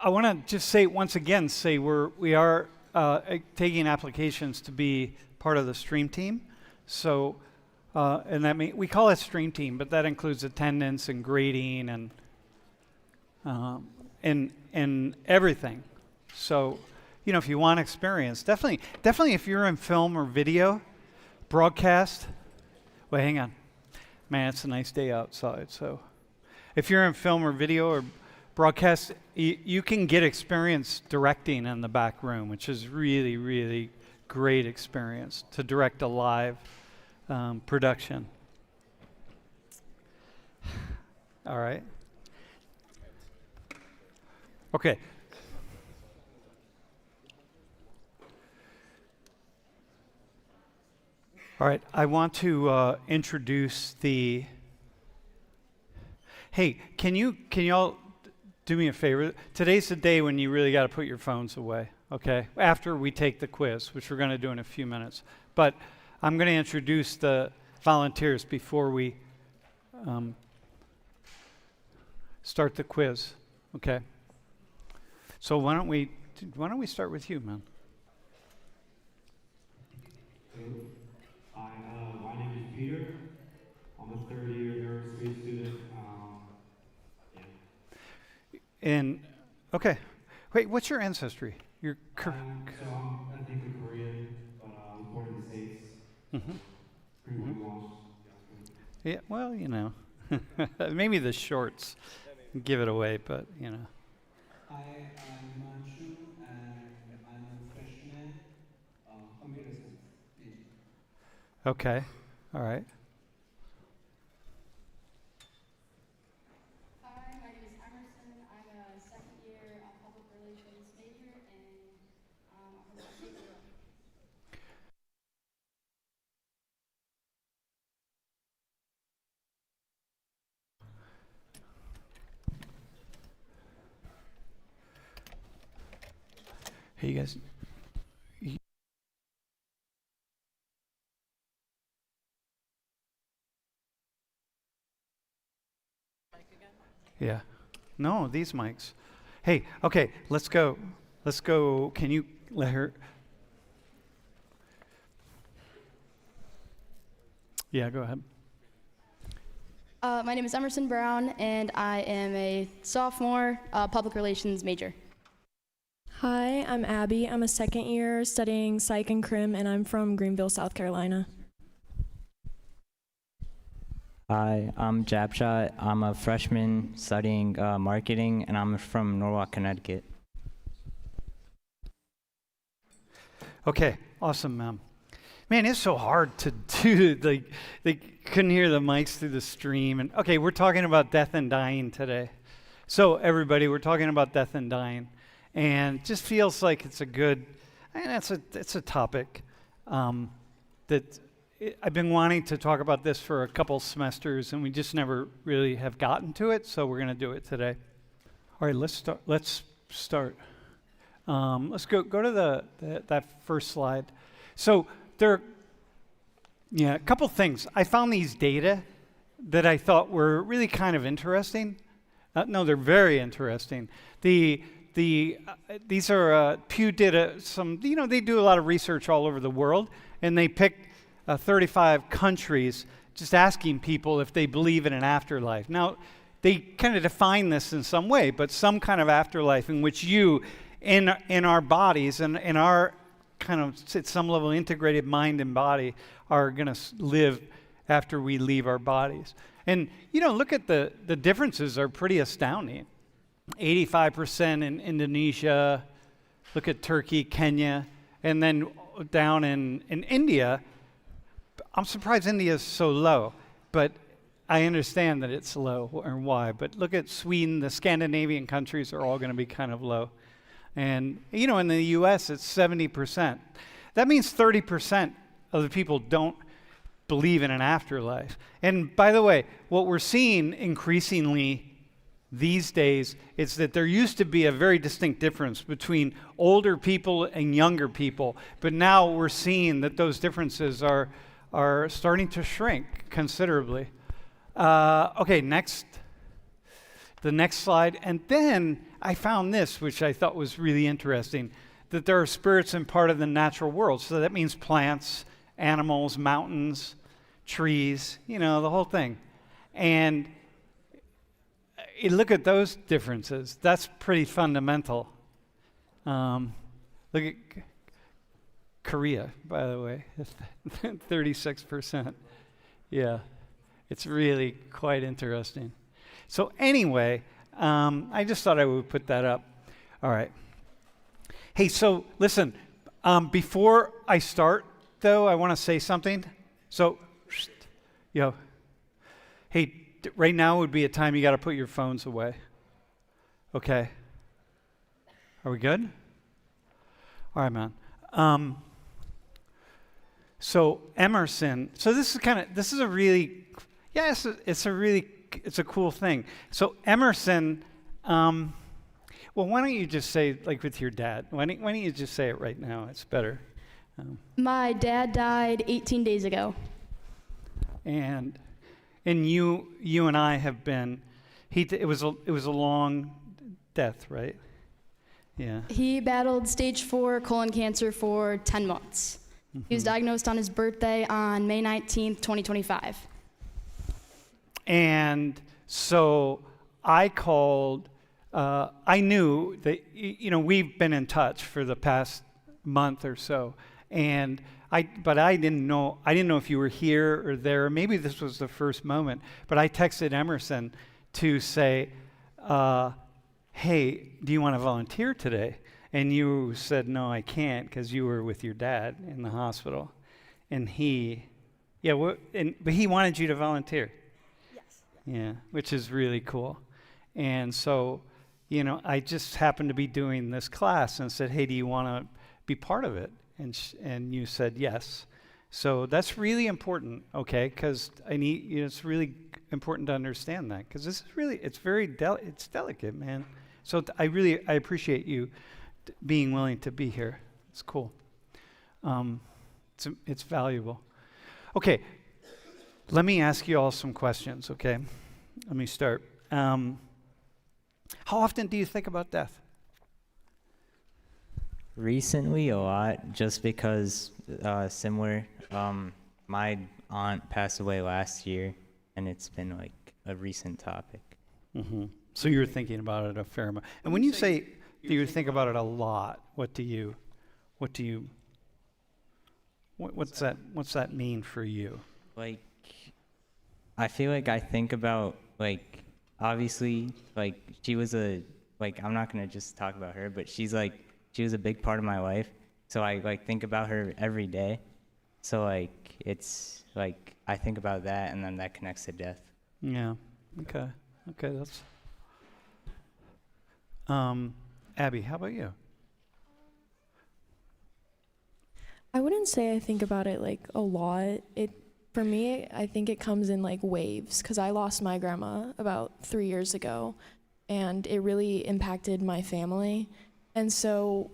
I want to just say once again, we are taking applications to be part of the stream team. So, and that we call it stream team, but that includes attendance and grading and everything. So, you know, if you want experience, definitely if you're in film or video, broadcast. Wait, hang on. Man, it's a nice day outside. So if you're in film or video or broadcast, you can get experience directing in the back room, which is really, really great experience to direct a live production. All right. Okay. All right, I want to introduce the. Hey, can y'all do me a favor? Today's the day when you really got to put your phones away, okay? After we take the quiz, which we're going to do in a few minutes. But I'm going to introduce the volunteers before we start the quiz, okay? So why don't we start with you, man? My name is Peter. I'm a third-year aerospace student. And okay, wait, what's your ancestry? I'm ethnically Korean, but I was born in the States. Pretty much. Yeah, well, you know, maybe the shorts give it away, but you know. Hi, I'm Manchu, and I'm a freshman, computer science. Okay, all right. Hi, my name is Emerson. I'm a second year public relations major, and I'm from Mexico. Hey, you guys. Yeah. No, these mics. Hey, okay, let's go. Can you let her? Yeah, go ahead. My name is Emerson Brown, and I am a sophomore public relations major. Hi, I'm Abby. I'm a second year studying Psych and Crim, and I'm from Greenville, South Carolina. Hi, I'm Japshot. I'm a freshman studying marketing, and I'm from Norwalk, Connecticut. Okay, awesome, ma'am. Man, it's so hard to do. They couldn't hear the mics through the stream. And okay, we're talking about death and dying today. So everybody, we're talking about death and dying, and it just feels like it's a good. It's a topic that. I've been wanting to talk about this for a couple semesters, and we just never really have gotten to it, so we're going to do it today. All right, let's start. Let's go to that first slide. So there are a couple things. I found these data that I thought were really kind of interesting. No, they're very interesting. These are Pew did some. They do a lot of research all over the world, and they picked 35 countries, just asking people if they believe in an afterlife. Now, they kind of define this in some way, but some kind of afterlife in which you, in our bodies and in our kind of, at some level, integrated mind and body, are going to live after we leave our bodies. And, look at the differences are pretty astounding. 85% in Indonesia, look at Turkey, Kenya, and then down in India. I'm surprised India is so low, but I understand that it's low and why. But look at Sweden, the Scandinavian countries are all going to be kind of low. And, in the U.S., it's 70%. That means 30% of the people don't believe in an afterlife. And by the way, what we're seeing increasingly these days is that there used to be a very distinct difference between older people and younger people, but now we're seeing that those differences are starting to shrink considerably. Okay, the next slide. And then I found this, which I thought was really interesting, that there are spirits in part of the natural world. So that means plants, animals, mountains, trees, you know, the whole thing. And you look at those differences. That's pretty fundamental. Look at Korea, by the way, 36%. Yeah, it's really quite interesting. So anyway, I just thought I would put that up. All right. Hey, so listen, before I start, though, I want to say something. So, hey, right now would be a time you got to put your phones away. Okay. Are we good? All right, man. So Emerson. So this is a really, it's a cool thing. So Emerson. Well, why don't you just say, like with your dad? Why don't you just say it right now? It's better. My dad died 18 days ago. And you and I have been. It was a long death, right? Yeah. He battled stage 4 colon cancer for 10 months. Mm-hmm. He was diagnosed on his birthday on May 19th, 2025. And so I called. I knew that we've been in touch for the past month or so, but I didn't know if you were here or there. Maybe this was the first moment. But I texted Emerson to say, "Hey, do you want to volunteer today?" And you said, "No, I can't," because you were with your dad in the hospital. And but he wanted you to volunteer. Yes. Yeah, which is really cool. And so, I just happened to be doing this class and said, "Hey, do you want to be part of it?" And you said yes. So that's really important, okay? Because it's really important to understand that, because this is really, it's delicate, man. So I appreciate you being willing to be here. It's cool. It's valuable. Okay, let me ask you all some questions, okay? Let me start. How often do you think about death? Recently, a lot, just because similar. My aunt passed away last year, and it's been like a recent topic. Mm-hmm. So you're thinking about it a fair amount. And when you say you think about it a lot, what's that mean for you? Like, I feel like I think about, like, obviously, like, she was I'm not gonna just talk about her, but she was a big part of my life. So I think about her every day. So it's I think about that, and then that connects to death. Yeah. Okay. That's. Abby, how about you? I wouldn't say I think about it a lot. For me, I think it comes in waves, because I lost my grandma about 3 years ago, and it really impacted my family. And so,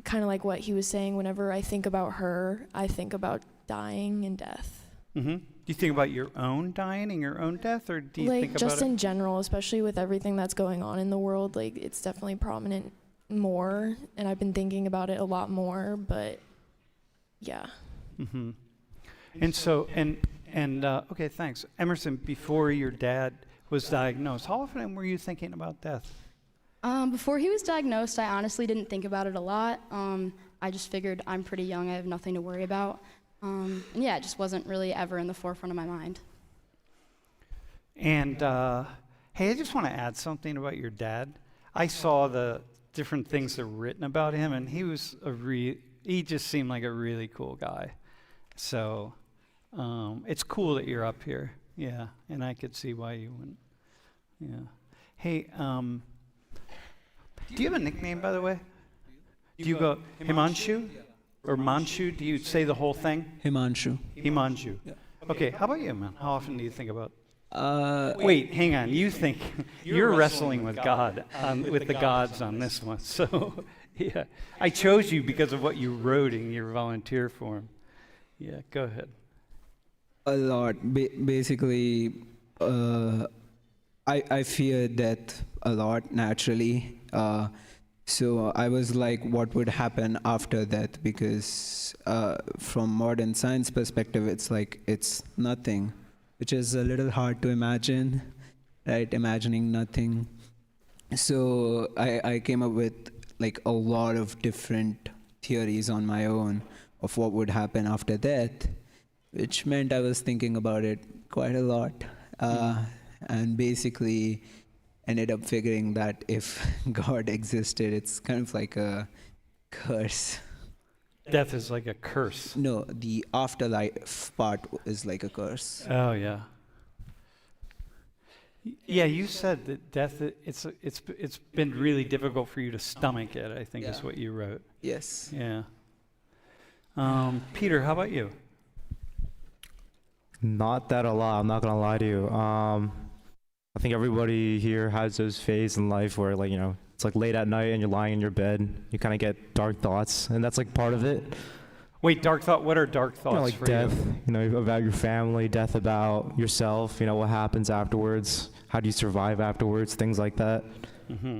kind of like what he was saying, whenever I think about her, I think about dying and death. Mm-hmm. Do you think about your own dying and your own death, or do you think about just in general, especially with everything that's going on in the world, it's definitely prominent more, and I've been thinking about it a lot more, but yeah. Mm-hmm. And so, okay, thanks. Emerson, before your dad was diagnosed, how often were you thinking about death? Before he was diagnosed, I honestly didn't think about it a lot. I just figured I'm pretty young, I have nothing to worry about. And yeah, it just wasn't really ever in the forefront of my mind. And hey, I just want to add something about your dad. I saw the different things that were written about him, and he was he just seemed like a really cool guy. So it's cool that you're up here. Yeah, and I could see why you wouldn't. Yeah. Hey, do you have a nickname, by the way? Do you go Himanshu or Manshu? Do you say the whole thing? Himanshu. Himanshu. Yeah. Okay, how about you, man? How often do you think about? Wait, hang on. You think you're wrestling with God, with the gods on this one. So, yeah, I chose you because of what you wrote in your volunteer form. Yeah, go ahead. A lot. Basically, I fear death a lot naturally, So I was like, what would happen after death? Because from modern science perspective, it's like it's nothing, which is a little hard to imagine, right? Imagining nothing. So I came up with like a lot of different theories on my own of what would happen after death, which meant I was thinking about it quite a lot. And basically ended up figuring that if God existed, it's kind of like a curse. Death is like a curse. No, the afterlife part is like a curse. Oh yeah. Yeah, you said that death. It's been really difficult for you to stomach it. I think is Yeah. what you wrote. Yes. Yeah. Peter, how about you? Not that a lot. I'm not gonna lie to you. I think everybody here has those phases in life where, like, it's like late at night and you're lying in your bed. You kind of get dark thoughts, and that's like part of it. Wait, dark thought. What are dark thoughts Like for death. you? About your family. Death about yourself. What happens afterwards. How do you survive afterwards? Things like that. Mm-hmm.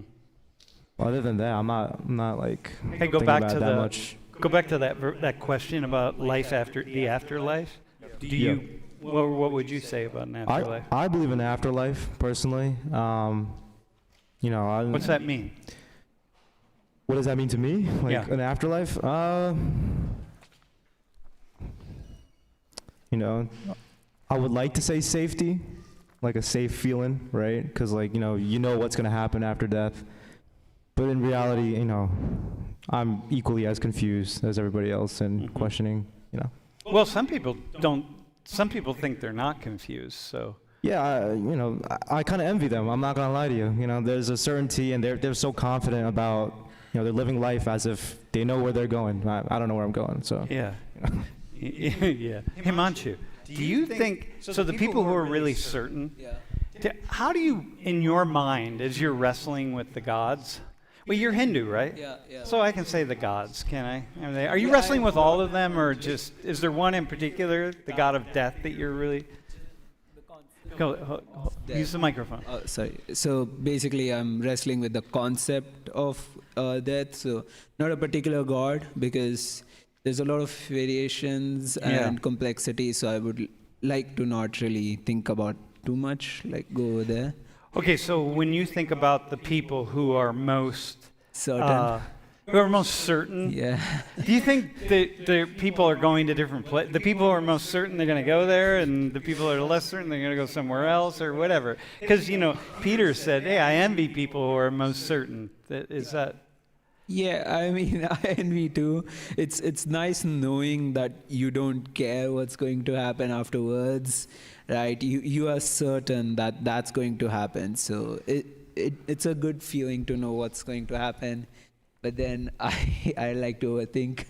Other than that, I'm not like. Hey, go thinking back about to it that the. much. Go back to that question about life after the afterlife. Do you? What would you say about an afterlife? I believe in afterlife personally. What's that mean? What does that mean to me? Like Yeah. an afterlife? I would like to say safety, like a safe feeling, right? Because like, you know what's going to happen after death. But in reality, I'm equally as confused as everybody else and questioning, Well, some people don't. Some people think they're not confused. So. Yeah, I kind of envy them. I'm not gonna lie to you. There's a certainty, and they're so confident about, they're living life as if they know where they're going. I don't know where I'm going, so. Yeah. Yeah. Himanshu, do you think so? The people who are really certain. How do you, in your mind, as you're wrestling with the gods? Well, you're Hindu, right? Yeah. So I can say the gods, can I? Are you wrestling with all of them, or just is there one in particular, the god of death, that you're really? Use the microphone. Sorry. So basically, I'm wrestling with the concept of death. So not a particular god, because there's a lot of variations and complexity. So I would like to not really think about too much, like go over there. Okay, so when you think about the people who are most Certain. who are most certain, Yeah. do you think that the people are going to different places? The people who are most certain they're going to go there, and the people that are less certain they're going to go somewhere else, or whatever? Because Peter said, "Hey, I envy people who are most certain." Is that? Yeah, I mean, I envy too. It's nice knowing that you don't care what's going to happen afterwards, right? You are certain that that's going to happen. So it's a good feeling to know what's going to happen. But then I like to overthink,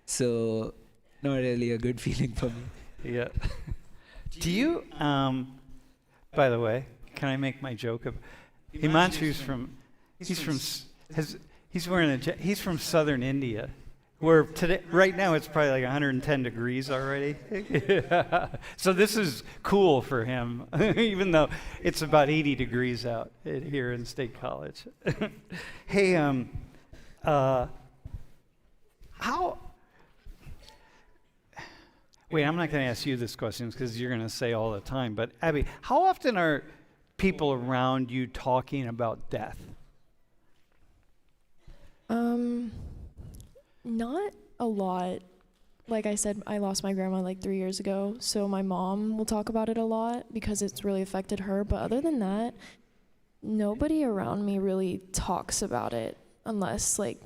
so not really a good feeling for me. Yeah. Do you? By the way, can I make my joke of Himanshu's from? He's wearing he's from southern India, where today, right now, it's probably like 110 degrees already. So this is cool for him, even though it's about 80 degrees out here in State College. Hey, how? Wait, I'm not going to ask you this question because you're going to say all the time. But Abby, how often are people around you talking about death? Not a lot. Like I said, I lost my grandma like 3 years ago, so my mom will talk about it a lot because it's really affected her. But other than that, nobody around me really talks about it unless like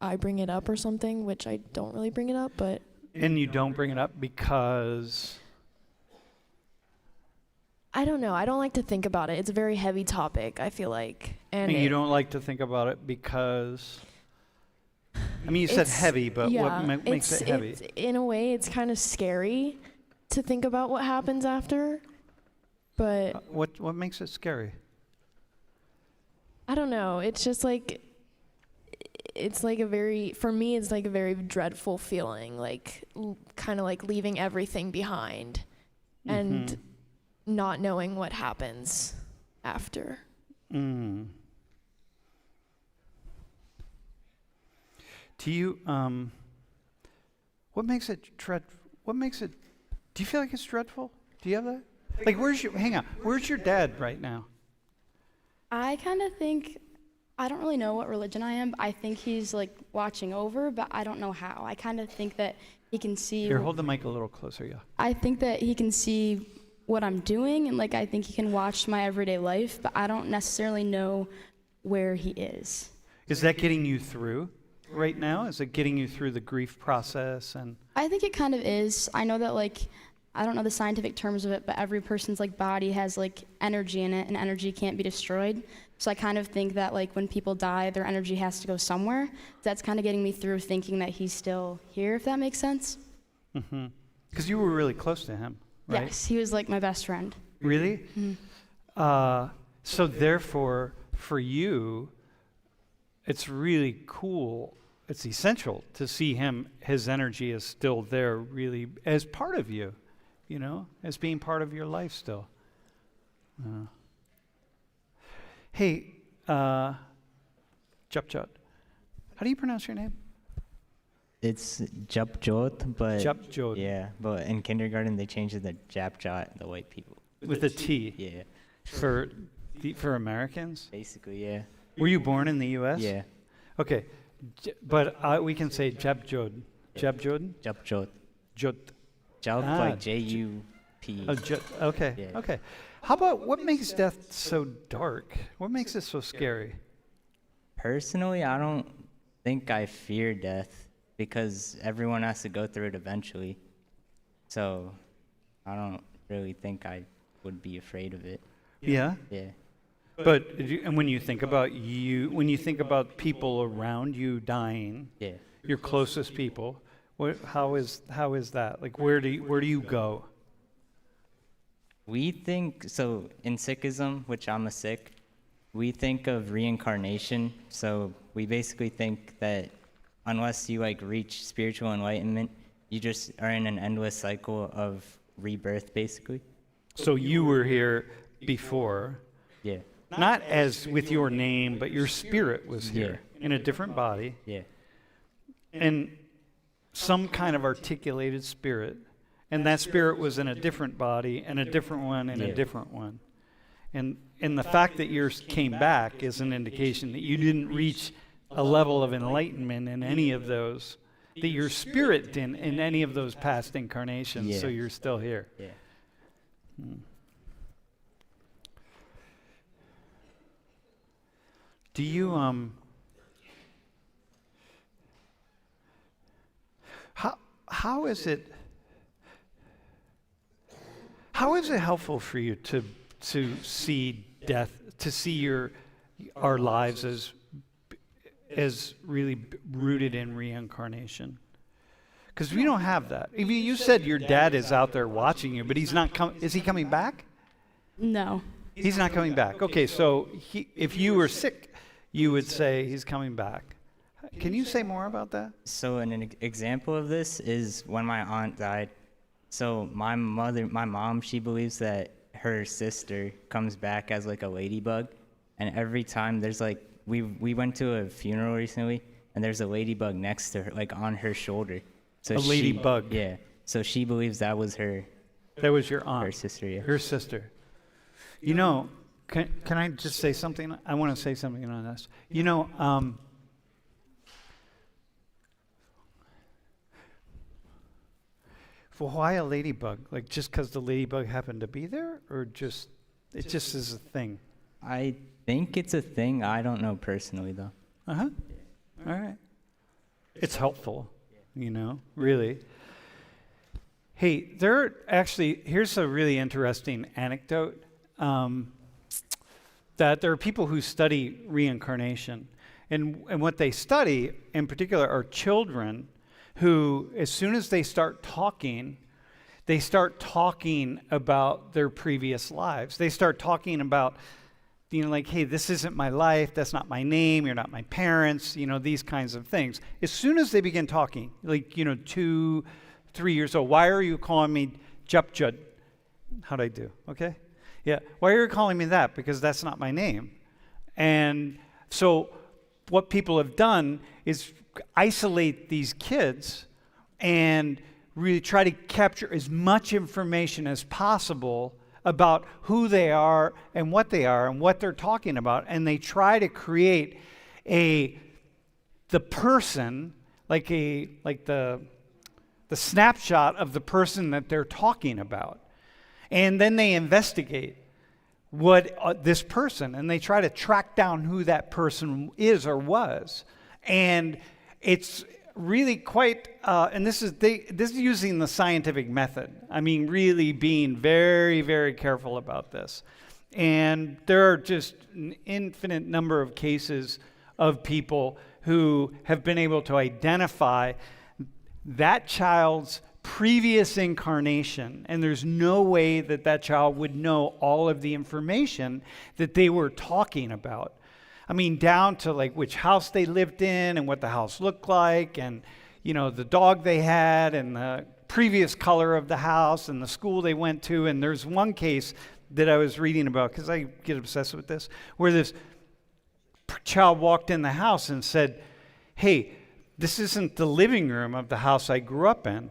I bring it up or something, which I don't really bring it up, but. And you don't bring it up because? I don't know. I don't like to think about it. It's a very heavy topic, I feel like. And you don't like to think about it because? I mean, you said heavy, but what makes it heavy? In a way, it's kind of scary to think about what happens after. But what makes it scary? I don't know. It's just like it's like for me it's like a very dreadful feeling, like kind of like leaving everything behind and not knowing what happens after. Do you, what makes it do you feel like it's dreadful? Do you have that? Like, where's your dad right now? I kind of think, I don't really know what religion I am, but I think he's like watching over, but I don't know how. I kind of think that he can see. Here, hold the mic a little closer, yeah. I think that he can see what I'm doing, and like I think he can watch my everyday life, but I don't necessarily know where he is. Is that getting you through right now? Is it getting you through the grief process? And I think it kind of is. I know that like, I don't know the scientific terms of it, but every person's like body has like energy in it, and energy can't be destroyed. So I kind of think that like when people die, their energy has to go somewhere. That's kind of getting me through thinking that he's still here, if that makes sense. Mm-hmm. Because you were really close to him, right? Yes, he was like my best friend. Really? Mm-hmm. So therefore, for you, it's really cool. It's essential to see his energy is still there, really, as part of you, as being part of your life still. Hey, Japjot, how do you pronounce your name? It's Japjot, but Japjot. yeah, but in kindergarten they changed it to Japjot, the white people. With a T. Yeah, For Americans? basically, yeah. Were you born in the U.S.? Yeah, Okay, but we can say Japjot. Japjot? Japjot. Jot. Jap, Ah, like J-U-P. Oh, okay, Yeah. okay. How about what makes death so dark? What makes it so scary? Personally, I don't think I fear death because everyone has to go through it eventually. So I don't really think I would be afraid of it. Yeah. Yeah. But and when you think about people around you dying, Yeah. your closest people, how is that? Like, where do you go? We think, so in Sikhism, which I'm a Sikh, we think of reincarnation. So we basically think that unless you like reach spiritual enlightenment, you just are in an endless cycle of rebirth, basically. So you were here before, Yeah. not as with your name, but your spirit was here in a different body, Yeah. and some kind of articulated spirit, and that spirit was in a different body, and a different one, and a different one. And the fact that yours came back is an indication that you didn't reach a level of enlightenment in any of those, that your spirit didn't in any of those past incarnations, so you're still here. Yeah. Do you how is it helpful for you to see death, to see our lives as really rooted in reincarnation? Because we don't have that. I mean, you said your dad is out there watching you, but he's not is he coming back? No. He's not coming back. Okay, so if you were sick, you would say he's coming back. Can you say more about that? So an example of this is when my aunt died. So my mom, she believes that her sister comes back as like a ladybug, and every time there's like, we went to a funeral recently, and there's a ladybug next to her, like on her shoulder. So A ladybug. Yeah. So she believes that was her. That was your aunt. Her sister. Yeah. Her sister. You know, can I just say something? I want to say something on this. You know, for why a ladybug? Like just because the ladybug happened to be there, or it just is a thing? I think it's a thing. I don't know personally though. All right. It's helpful, really. Hey, here's a really interesting anecdote. That there are people who study reincarnation, and what they study in particular are children who, as soon as they start talking about their previous lives. They start talking about, like, hey, this isn't my life, that's not my name, you're not my parents, these kinds of things. As soon as they begin talking, like, 2, 3 years old, why are you calling me Japjud? How'd I do? Okay? Yeah. Why are you calling me that? Because that's not my name. And so what people have done is isolate these kids and really try to capture as much information as possible about who they are and what they're talking about, and they try to create the person, like the snapshot of the person that they're talking about. And then they investigate what this person, and they try to track down who that person is or was. And it's really quite, and this is using the scientific method. I mean, really being very, very careful about this. And there are just an infinite number of cases of people who have been able to identify that child's previous incarnation, and there's no way that that child would know all of the information that they were talking about. I mean, down to like which house they lived in and what the house looked like, and the dog they had and the previous color of the house and the school they went to. And there's one case that I was reading about, because I get obsessed with this, where this child walked in the house and said, "Hey, this isn't the living room of the house I grew up in,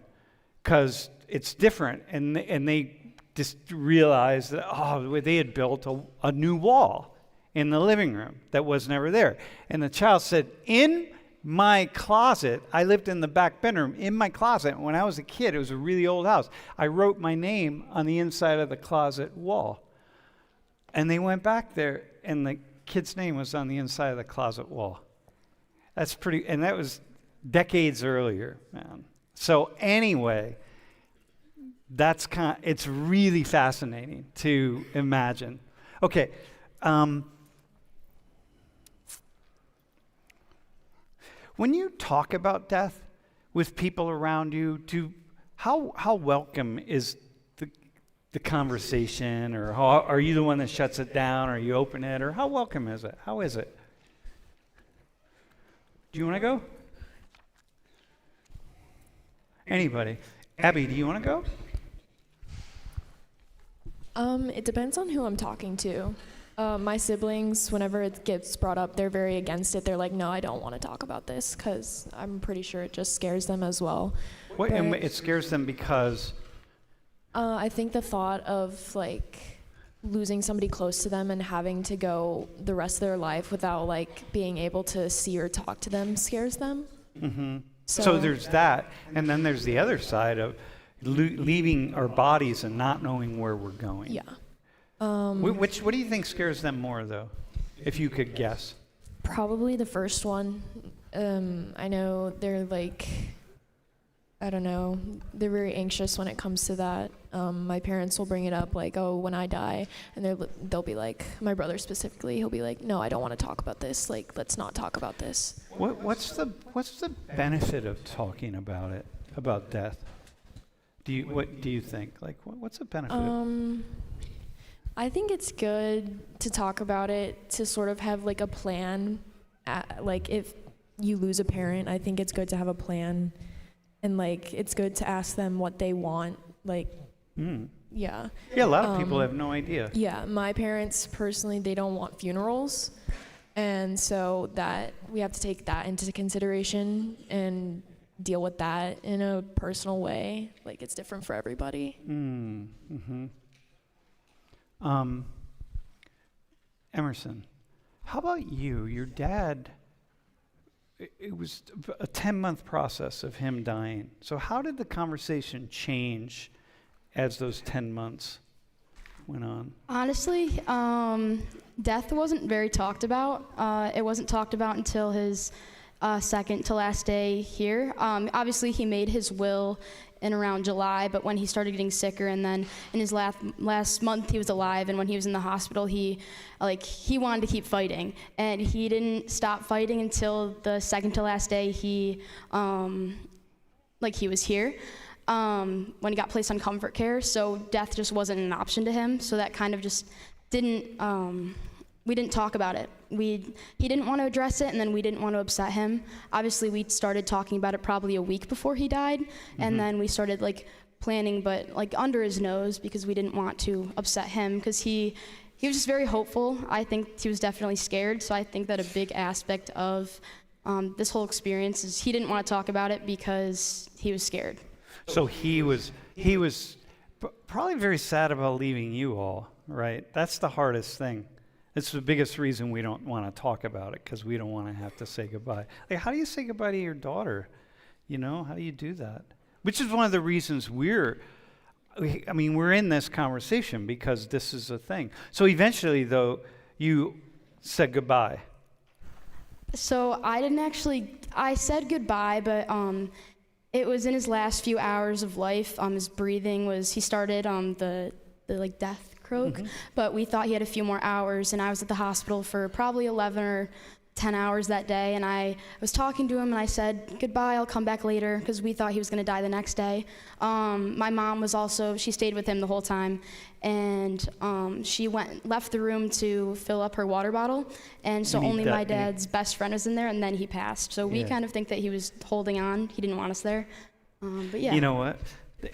because it's different." And they just realized that, they had built a new wall in the living room that was never there. And the child said, "In my closet, I lived in the back bedroom, in my closet, when I was a kid, it was a really old house, I wrote my name on the inside of the closet wall." And they went back there, and the kid's name was on the inside of the closet wall. That's pretty, and that was decades earlier, man. So anyway, it's really fascinating to imagine. Okay. When you talk about death with people around you, how welcome is the conversation, or are you the one that shuts it down, or you open it, or how welcome is it? How is it? Do you want to go? Anybody? Abby, do you want to go? It depends on who I'm talking to. My siblings, whenever it gets brought up, they're very against it. They're like, "No, I don't want to talk about this," because I'm pretty sure it just scares them as well. And it scares them because? I think the thought of losing somebody close to them and having to go the rest of their life without being able to see or talk to them scares them. Mm-hmm. So there's that, and then there's the other side of leaving our bodies and not knowing where we're going. Yeah. What do you think scares them more, though, if you could guess? Probably the first one. I know they're I don't know, they're very anxious when it comes to that. My parents will bring it up when I die, and they'll be like, my brother specifically, he'll be like, "No, I don't want to talk about this. Let's not talk about this." What's the benefit of talking about it, about death? What do you think? What's the benefit? I think it's good to talk about it, to sort of have a plan. If you lose a parent, I think it's good to have a plan, and it's good to ask them what they want. Yeah. Yeah, a lot of people have no idea. Yeah, my parents personally, they don't want funerals, and so that we have to take that into consideration and deal with that in a personal way. It's different for everybody. Mm-hmm. Emerson, how about you? Your dad, it was a 10-month process of him dying. So how did the conversation change as those 10 months went on? Honestly, death wasn't very talked about. It wasn't talked about until his second to last day here. Obviously, he made his will in around July, but when he started getting sicker, and then in his last month he was alive, and when he was in the hospital, he wanted to keep fighting, and he didn't stop fighting until the second to last day he was here. When he got placed on comfort care, so death just wasn't an option to him. So that kind of just didn't. We didn't talk about it. He didn't want to address it, and then we didn't want to upset him. Obviously, we started talking about it probably a week before he died, and then we started planning, but under his nose, because we didn't want to upset him, because he he was just very hopeful. I think he was definitely scared. So I think that a big aspect of this whole experience is he didn't want to talk about it because he was scared. So he was probably very sad about leaving you all, right? That's the hardest thing. It's the biggest reason we don't want to talk about it, because we don't want to have to say goodbye. Like, how do you say goodbye to your daughter? You know, how do you do that? Which is one of the reasons we're in this conversation, because this is a thing. So eventually, though, you said goodbye. So I said goodbye, but it was in his last few hours of life. His breathing he started the like death croak, but we thought he had a few more hours, and I was at the hospital for probably 11 or 10 hours that day, and I was talking to him, and I said, goodbye, I'll come back later, because we thought he was going to die the next day. My mom she stayed with him the whole time, and she left the room to fill up her water bottle, and so only my dad's best friend was in there, and then he passed. So we kind of think that he was holding on. He didn't want us there. But yeah. You know what?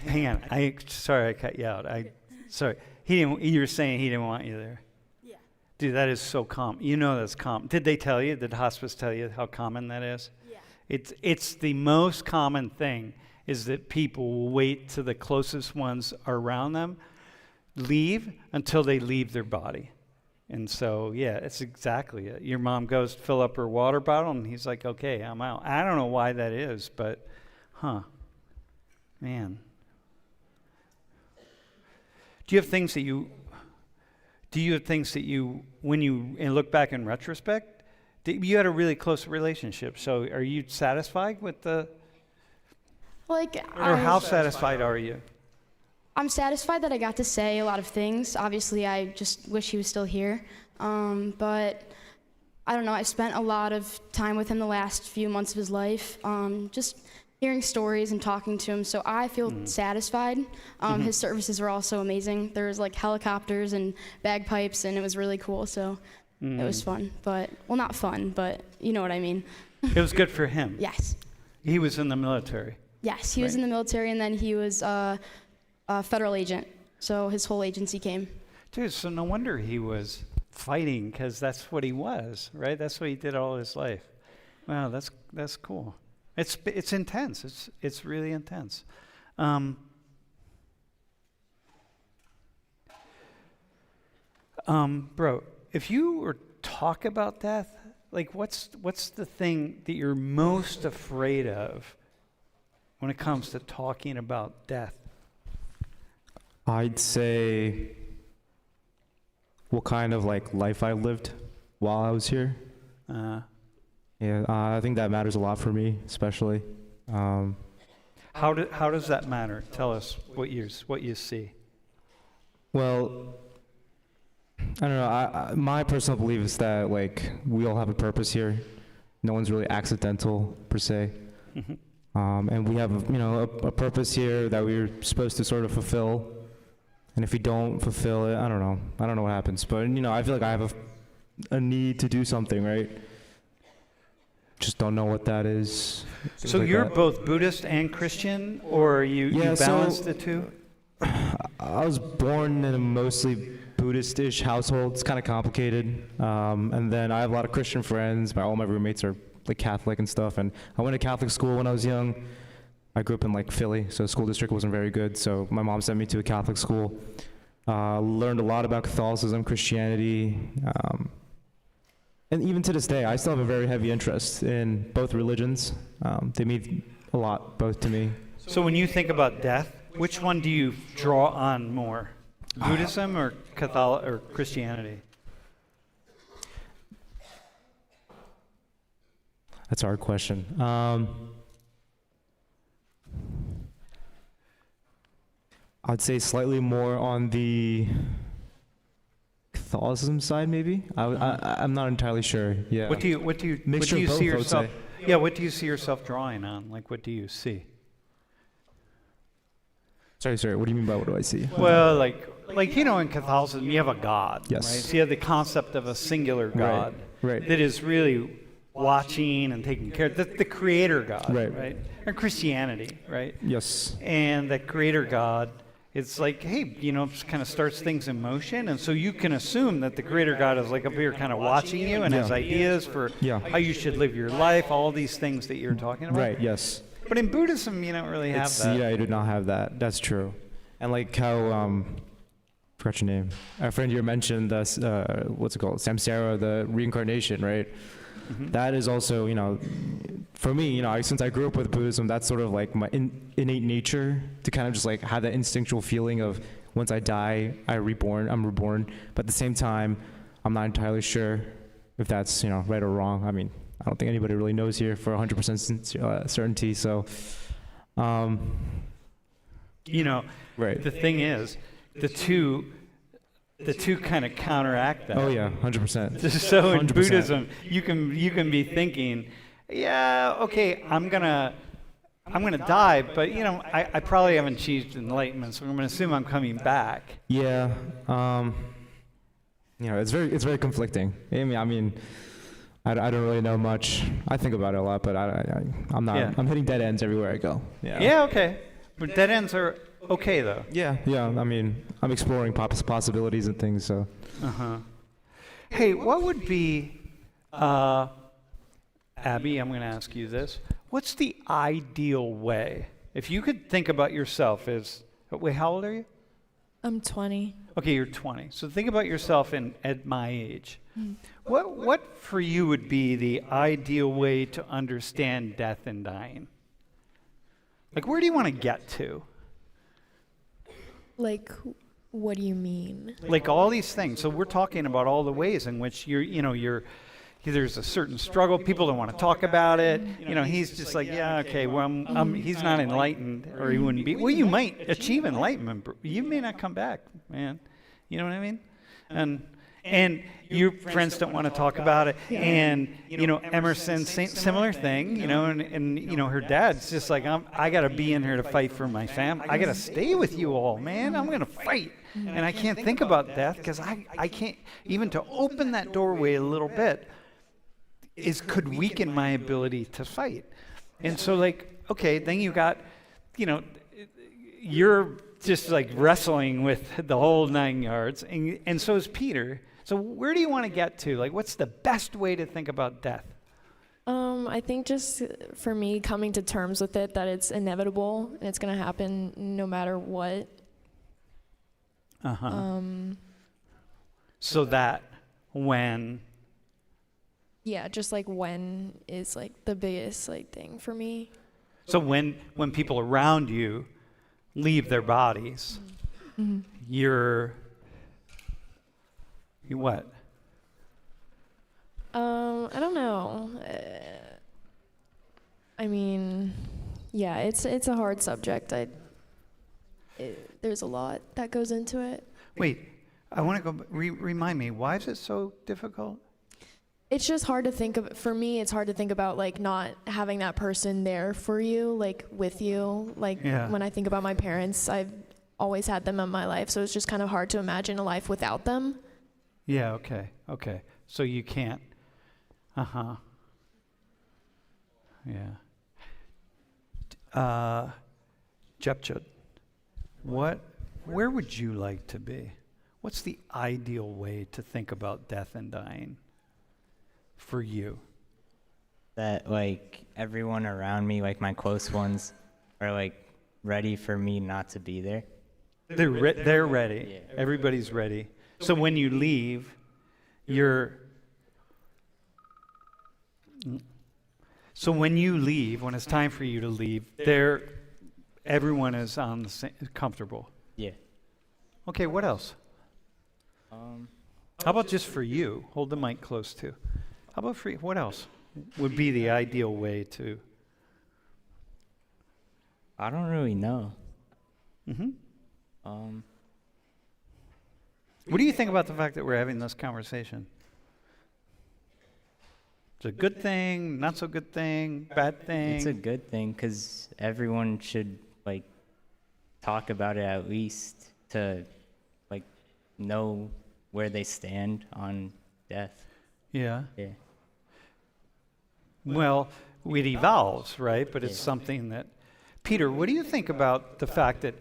Hang on. Sorry I cut you out. Sorry. You were saying he didn't want you there. Yeah. Dude, that is so common. You know that's common. Did they tell you? Did hospice tell you how common that is? Yeah. It's the most common thing, is that people will wait till the closest ones around them leave until they leave their body. And so, yeah, it's exactly it. Your mom goes to fill up her water bottle, and he's like, okay, I'm out. I don't know why that is, but, man. Do you have things that when you look back in retrospect, you had a really close relationship. So are you satisfied with how satisfied are you? I'm satisfied that I got to say a lot of things. Obviously, I just wish he was still here. But I don't know, I spent a lot of time with him the last few months of his life, just hearing stories and talking to him, so I feel satisfied. His services were also amazing. There was like helicopters and bagpipes, and it was really cool, so it was fun. But, well, not fun, but you know what I mean. It was good for him. Yes. He was in the military. Yes, he was in the military, and then he was a federal agent, so his whole agency came. Dude, so no wonder he was fighting, because that's what he was, right? That's what he did all his life. Wow, that's cool. It's intense. It's really intense. Bro, if you were talk about death, like what's the thing that you're most afraid of when it comes to talking about death? I'd say what kind of like life I lived while I was here. I think that matters a lot for me, especially. How does that matter? Tell us what you see. Well, I don't know. My personal belief is that like we all have a purpose here. No one's really accidental per se, and we have a purpose here that we're supposed to sort of fulfill. And if we don't fulfill it, I don't know what happens. But I feel like I have a need to do something, right? Just don't know what that is. So you're both Buddhist and Christian, or you balance the two? I was born in a mostly Buddhist-ish household. It's kind of complicated. And then I have a lot of Christian friends. All my roommates are like Catholic and stuff. And I went to Catholic school when I was young. I grew up in like Philly, so the school district wasn't very good. So my mom sent me to a Catholic school. Learned a lot about Catholicism, Christianity. And even to this day, I still have a very heavy interest in both religions. They mean a lot, both to me. So when you think about death, which one do you draw on more? Buddhism or Catholic or Christianity? That's a hard question. I'd say slightly more on the Catholicism side, maybe. I'm not entirely sure. Yeah. What do you Mixture of both, see I would yourself? say. Yeah. What do you see yourself drawing on? Like, what do you see? Sorry. What do you mean by what do I see? Well, like in Catholicism, you have a God. Yes. Right? So you have the concept of a singular God. Right. That is really watching and taking care. The Creator God. Right. Or Christianity. Right. Yes. And that Creator God it's like, hey, it kind of starts things in motion, and so you can assume that the greater God is like up here kind of watching you and has ideas for how you should live your life, all these things that you're talking about. Right, yes. But in Buddhism, you don't really have that. Yeah, I do not have that. That's true. And like how, forgot your name. Our friend here mentioned this, what's it called? Samsara, the reincarnation, right? Mm-hmm. That is also, for me, since I grew up with Buddhism, that's sort of like my innate nature to kind of just like have that instinctual feeling of once I die, I'm reborn. But at the same time, I'm not entirely sure if that's, right or wrong. I mean, I don't think anybody really knows here for 100% certainty. So, right. The thing is, the two kind of counteract that. Oh yeah, 100%. So in 100%. Buddhism, you can be thinking, yeah, okay, I'm gonna die, but I probably haven't achieved enlightenment, so I'm gonna assume I'm coming back. Yeah, it's very conflicting. I mean, I don't really know much. I think about it a lot, but I'm not. Yeah. I'm hitting dead ends everywhere I go. Yeah, okay, but dead ends are okay though. Yeah. I mean, I'm exploring possibilities and things. So. Hey, what would be, Abby? I'm going to ask you this. What's the ideal way? If you could think about yourself as, wait, how old are you? I'm 20. Okay, you're 20. So think about yourself at my age. What for you would be the ideal way to understand death and dying? Like, where do you want to get to? Like, what do you mean? Like all these things. So we're talking about all the ways in which there's a certain struggle. People don't want to talk about it. He's just like, yeah, okay, well, he's not enlightened, or he wouldn't be. Well, you might achieve enlightenment, but you may not come back, man. You know what I mean? And your friends don't want to talk about it. And, Emerson, similar thing, and her dad's just like, I got to be in here to fight for my family. I got to stay with you all, man. I'm going to fight. And I can't think about death because I can't, even to open that doorway a little bit could weaken my ability to fight. And so okay, then you got, you're just like wrestling with the whole 9 yards. And so is Peter. So where do you want to get to? Like, what's the best way to think about death? I think just for me, coming to terms with it, that it's inevitable and it's going to happen no matter what. So that when? Yeah, just like when is like the biggest thing for me. So when people around you leave their bodies, you what? I don't know. I mean, yeah, it's a hard subject. There's a lot that goes into it. Wait, I want to go. Remind me, why is it so difficult? It's just hard to think of. For me, it's hard to think about not having that person there for you, with you. When I think about my parents, I've always had them in my life, so it's just kind of hard to imagine a life without them. Yeah. Okay. So you can't. Yeah. Jepchut, where would you like to be? What's the ideal way to think about death and dying for you? That everyone around me, my close ones, are ready for me not to be there. They're ready. Yeah. Everybody's ready. So when you leave, when it's time for you to leave, everyone is on the same, comfortable. Yeah. Okay, what else? How about just for you? Hold the mic close too. How about for you? What else would be the ideal way to? I don't really know. What do you think about the fact that we're having this conversation? It's a good thing, not so good thing, bad thing? It's a good thing because everyone should talk about it at least to know where they stand on death. Yeah. Yeah. Well, it evolves, right? But it's something that... Peter, what do you think about the fact that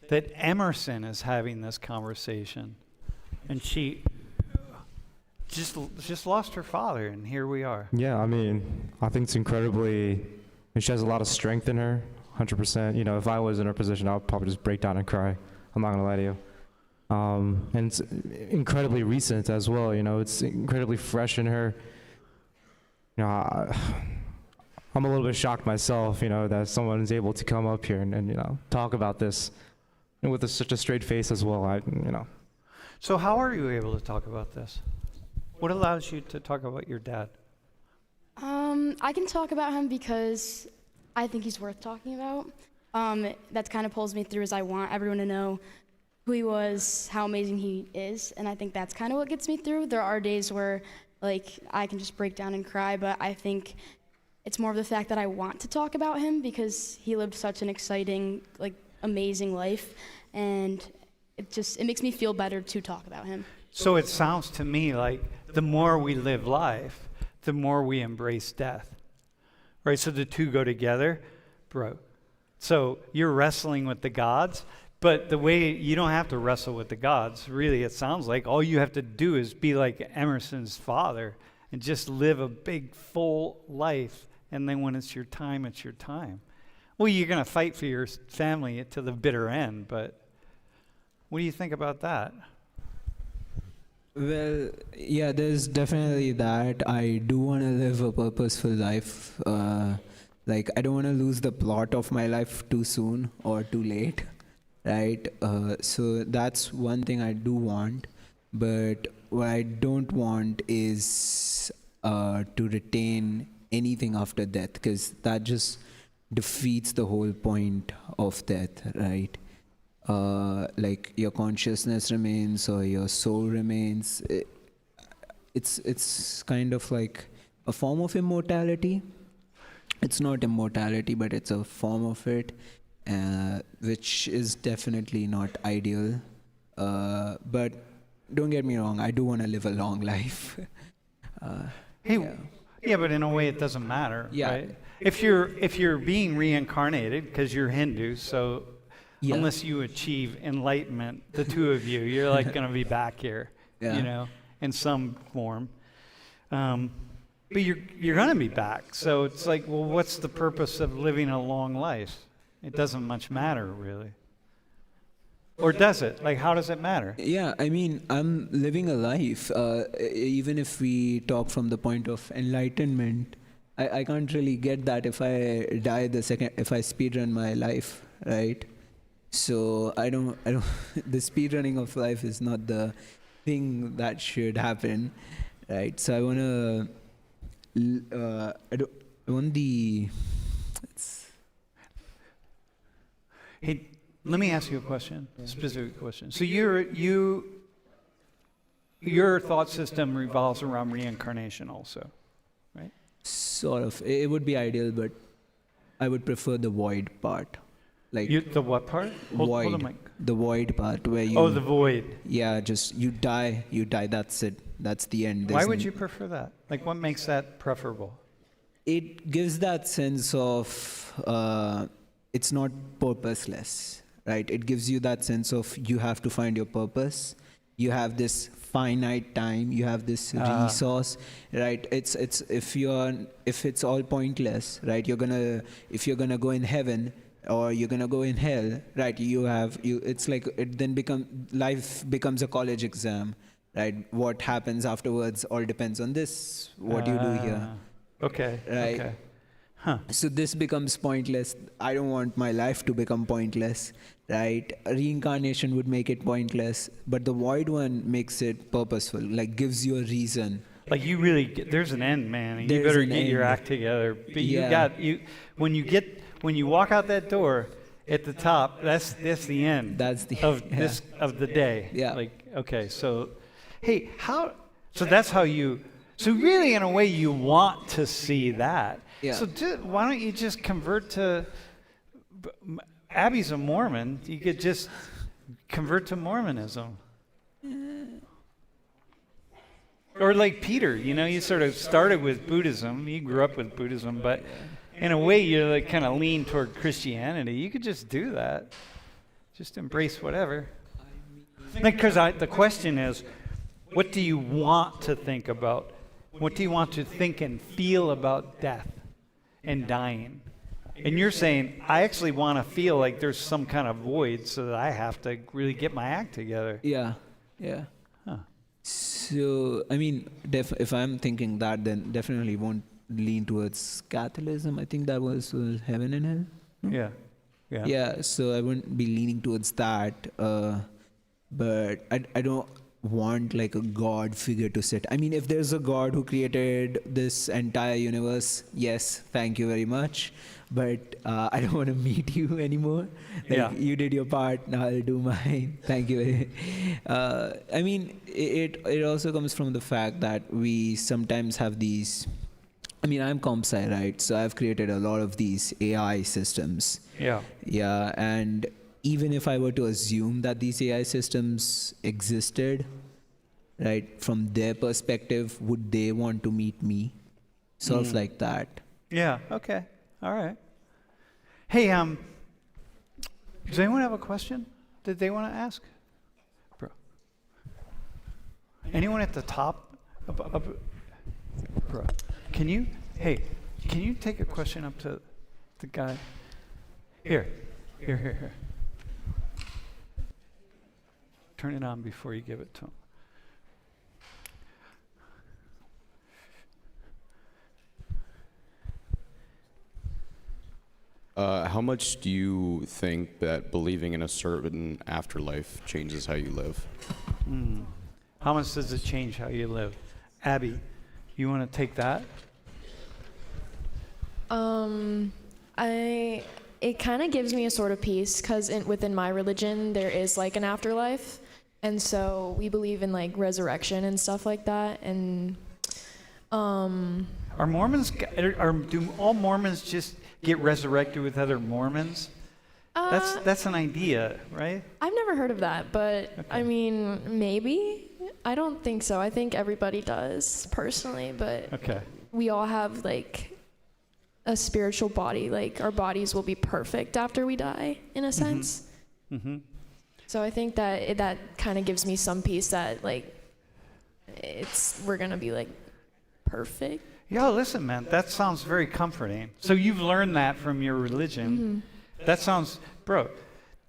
that Emerson is having this conversation, and she just lost her father, and here we are. Yeah, I mean, I think it's incredibly, and she has a lot of strength in her, 100%. You know, if I was in her position, I would probably just break down and cry. I'm not gonna lie to you. And it's incredibly recent as well, you know, it's incredibly fresh in her. You know, I'm a little bit shocked myself, you know, that someone is able to come up here and you know, talk about this and with such a straight face as well, you know. So how are you able to talk about this? What allows you to talk about your dad? I can talk about him because I think he's worth talking about. That kind of pulls me through, as I want everyone to know who he was, how amazing he is, and I think that's kind of what gets me through. There are days where, like, I can just break down and cry, but I think it's more of the fact that I want to talk about him because he lived such an exciting, like, amazing life, and it makes me feel better to talk about him. So it sounds to me like the more we live life, the more we embrace death, right? So the two go together, bro. So you're wrestling with the gods, but the way you don't have to wrestle with the gods, really, it sounds like all you have to do is be like Emerson's father and just live a big, full life. And then when it's your time, it's your time. Well, you're going to fight for your family to the bitter end, but what do you think about that? Well, yeah, there's definitely that. I do want to live a purposeful life. Like, I don't want to lose the plot of my life too soon or too late, right? So that's one thing I do want. But what I don't want is to retain anything after death, because that just defeats the whole point of death, right? Like, your consciousness remains or your soul remains. It's kind of like a form of immortality. It's not immortality, but it's a form of it, which is definitely not ideal. But don't get me wrong, I do want to live a long life. Yeah, but in a way it doesn't matter, Yeah. right? If you're being reincarnated, because you're Hindu, so Yeah. unless you achieve enlightenment, the two of you, you're like going to be back here, Yeah. you know, in some form. But you're going to be back. So it's like, well, what's the purpose of living a long life? It doesn't much matter, really. Or does it? Like, how does it matter? Yeah, I mean, I'm living a life. Even if we talk from the point of enlightenment, I can't really get that if I die if I speedrun my life, right? So I don't, the speedrunning of life is not the thing that should happen, right? So I want Hey, let me ask you a question, specific question. So your thought system revolves around reincarnation also, right? sort of, it would be ideal, but I would prefer the void part. Like, The what part? Hold void. the mic. The void part where you... Oh, the void. Yeah, just you die, that's it. That's the end. Why would you prefer that? Like, what makes that preferable? It gives that sense of, it's not purposeless, right? It gives you that sense of you have to find your purpose. You have this finite time, you have this resource, right? It's if it's all pointless, right? If you're gonna go in heaven, or you're gonna go in hell, right? It's like life becomes a college exam, right? What happens afterwards all depends on this, what you do here. Okay. Right. Okay. Huh. So this becomes pointless. I don't want my life to become pointless, right? Reincarnation would make it pointless, but the void one makes it purposeful, like gives you a reason. Like, you really there's an end, man. And you There's better an get your end. act together. But Yeah. when you walk out that door at the top, that's the end. That's the of the day. Yeah. Like, okay, so hey, so that's how you, so really in a way you want to see that. Yeah. So why don't you just convert to, Abby's a Mormon, you could just convert to Mormonism. Or like Peter, you sort of started with Buddhism, you grew up with Buddhism, but in a way you're like kind of lean toward Christianity. You could just do that. Just embrace whatever. Because the question is, what do you want to think about? What do you want to think and feel about death and dying? And you're saying, I actually want to feel like there's some kind of void so that I have to really get my act together. Yeah. Huh. So, I mean, if I'm thinking that, then definitely won't lean towards Catholicism. I think that was heaven and hell. Yeah. Yeah, so I wouldn't be leaning towards that. But I don't want like a God figure to sit. I mean, if there's a God who created this entire universe, yes, thank you very much. But I don't want to meet you anymore. Like, you did your part, now I'll do mine. Thank you. I mean, it also comes from the fact that we sometimes have these. I mean, I'm comp sci, right? So I've created a lot of these AI systems. Yeah, and even if I were to assume that these AI systems existed, right, from their perspective, would they want to meet me? Sort of like that. Yeah, okay. All right. Hey, does anyone have a question that they want to ask? Bro. Anyone at the top? Bro. Can you take a question up to the guy? Here. Turn it on before you give it to him. How much do you think that believing in a certain afterlife changes how you live? How much does it change how you live? Abby, you want to take that? It kind of gives me a sort of peace because within my religion there is like an afterlife, and so we believe in like resurrection and stuff like that. And Are Mormons? Do all Mormons just get resurrected with other Mormons? That's an idea, right? I've never heard of that, but Okay. I mean, maybe. I don't think so. I think everybody does personally, but Okay. we all have like a spiritual body. Like our bodies will be perfect after we die, in a sense. Mm-hmm. So I think that kind of gives me some peace that like we're gonna be like perfect. Yeah, listen, man, that sounds very comforting. So you've learned that from your religion. That sounds,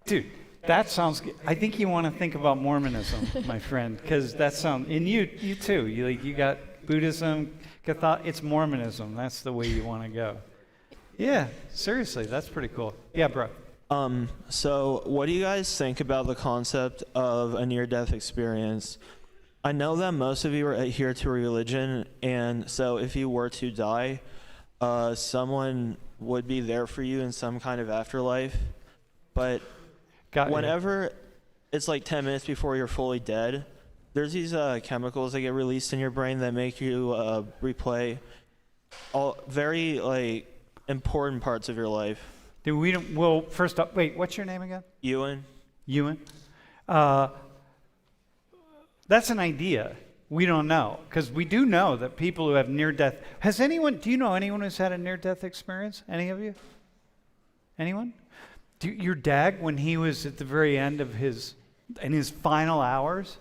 dude, that sounds, I think you want to think about Mormonism, my friend, because that sounds, and you too, you got Buddhism, it's Mormonism, that's the way you want to go. Yeah, seriously, that's pretty cool. Yeah, bro. So what do you guys think about the concept of a near-death experience? I know that most of you adhere to a religion, and so if you were to die, someone would be there for you in some kind of afterlife. But whenever it's like 10 minutes before you're fully dead, there's these chemicals that get released in your brain that make you replay all very like important parts of your life. Well, first up, wait, what's your name again? Ewan. That's an idea. We don't know, because we do know that people who have near-death. Do you know anyone who's had a near-death experience? Any of you? Anyone? Your dad, when he was at the very end of in his final hours,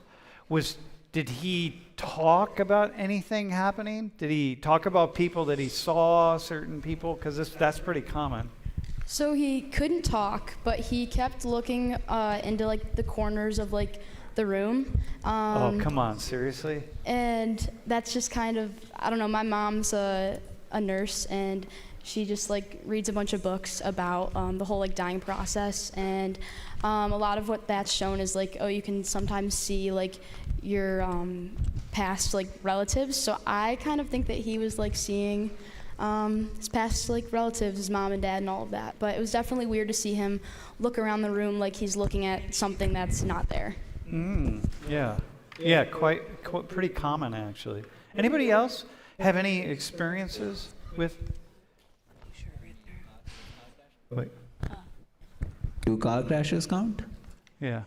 did he talk about anything happening? Did he talk about people that he saw, certain people? Because that's pretty common. So he couldn't talk, but he kept looking into like the corners of like the room. Oh, come on, seriously? And that's just kind of, I don't know, my mom's a nurse, and she just like reads a bunch of books about the whole like dying process, and a lot of what that's shown is like, you can sometimes see like your past like relatives. So I kind of think that he was like seeing his past like relatives, his mom and dad and all of that. But it was definitely weird to see him look around the room like he's looking at something that's not there. Yeah, quite pretty common actually. Anybody else have any experiences with? Wait. Do car crashes count? Yeah.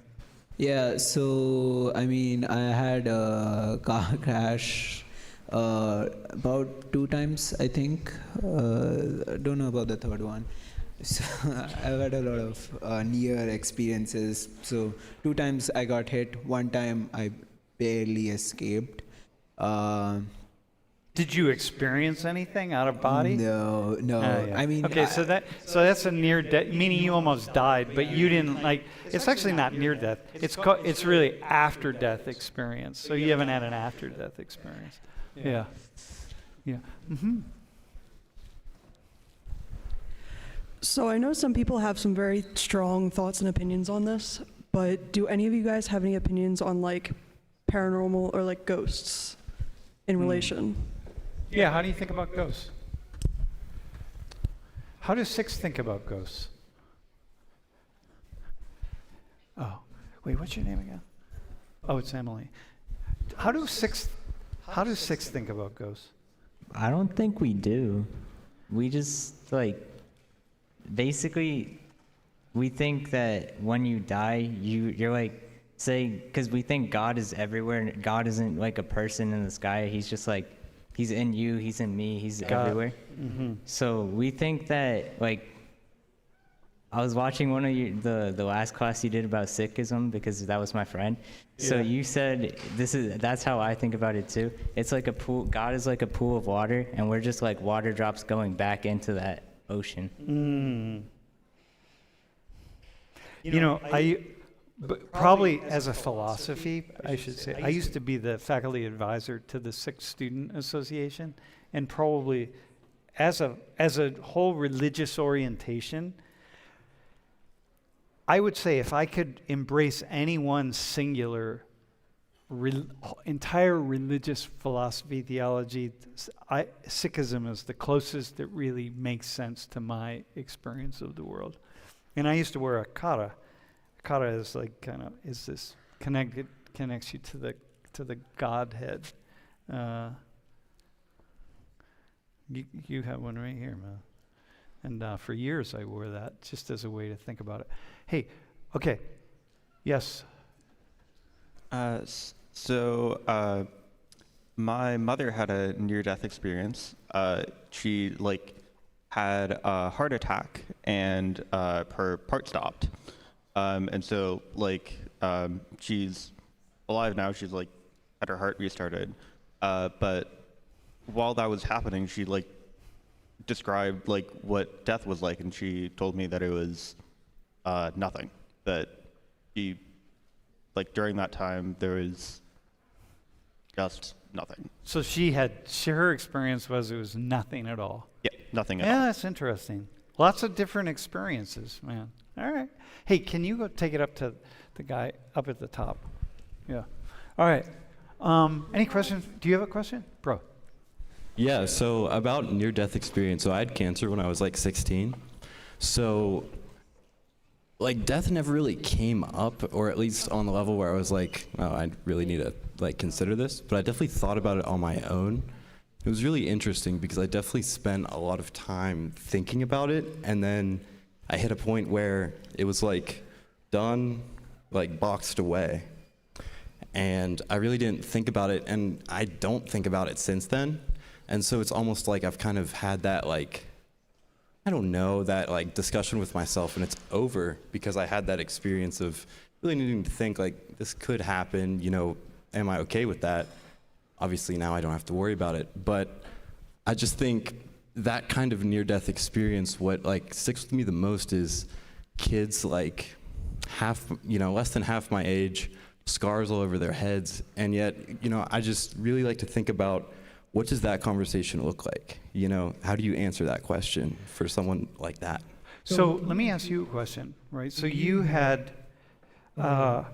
Yeah, so I mean, I had a car crash about 2 times, I think. Don't know about the third one. So I've had a lot of near experiences. So 2 times I got hit. 1 time I barely escaped. Did you experience anything out of body? No. Yeah. I mean, okay, so that's a near death, meaning you almost died, but you didn't like. It's actually not near death. It's really after death experience. So you haven't had an after death experience. Yeah. Mm-hmm. So I know some people have some very strong thoughts and opinions on this, but do any of you guys have any opinions on like paranormal or like ghosts in relation? Yeah, how do you think about ghosts? How does Six think about ghosts? Oh, wait, what's your name again? Oh, it's Emily. How does Six think about ghosts? I don't think we do. We just basically, we think that when you die, you're like, say, because we think God is everywhere, and God isn't like a person in the sky. He's just like, he's in you, he's in me, he's everywhere. Mm-hmm. So we think that, like, I was watching one of the last class you did about Sikhism, because that was my friend. So you said that's how I think about it too. It's like a pool. God is like a pool of water, and we're just like water drops going back into that ocean. Mm. But probably as a philosophy, I should say, I used to be the faculty advisor to the Sikh Student Association, and probably as a whole religious orientation, I would say if I could embrace any one singular entire religious philosophy, theology, Sikhism is the closest that really makes sense to my experience of the world. And I used to wear a kara. Kara is like is this connects you to the Godhead. You have one right here, man. And for years I wore that just as a way to think about it. Hey, okay, yes. So my mother had a near-death experience. She had a heart attack and her heart stopped. And so she's alive now. She's had her heart restarted. But while that was happening, she described what death was like, and she told me that it was nothing. That she during that time there was just nothing. So her experience was it was nothing at all. Yeah, nothing at all. Yeah, that's interesting. Lots of different experiences, man. All right. Hey, can you go take it up to the guy up at the top? Yeah. All right. Any questions? Do you have a question? Bro. Yeah, so about near-death experience. So I had cancer when I was 16. So death never really came up, or at least on the level where I was oh, I really need to consider this. But I definitely thought about it on my own. It was really interesting because I definitely spent a lot of time thinking about it, and then I hit a point where it was done, boxed away. And I really didn't think about it, and I don't think about it since then. And so it's almost like I've kind of had that I don't know, that discussion with myself, and it's over because I had that experience of really needing to think this could happen, am I okay with that? Obviously now I don't have to worry about it, but I just think that kind of near-death experience, what sticks with me the most is kids less than half my age, scars all over their heads, and yet, I just really like to think about what does that conversation look like? How do you answer that question for someone like that? So let me ask you a question, right? So you had, what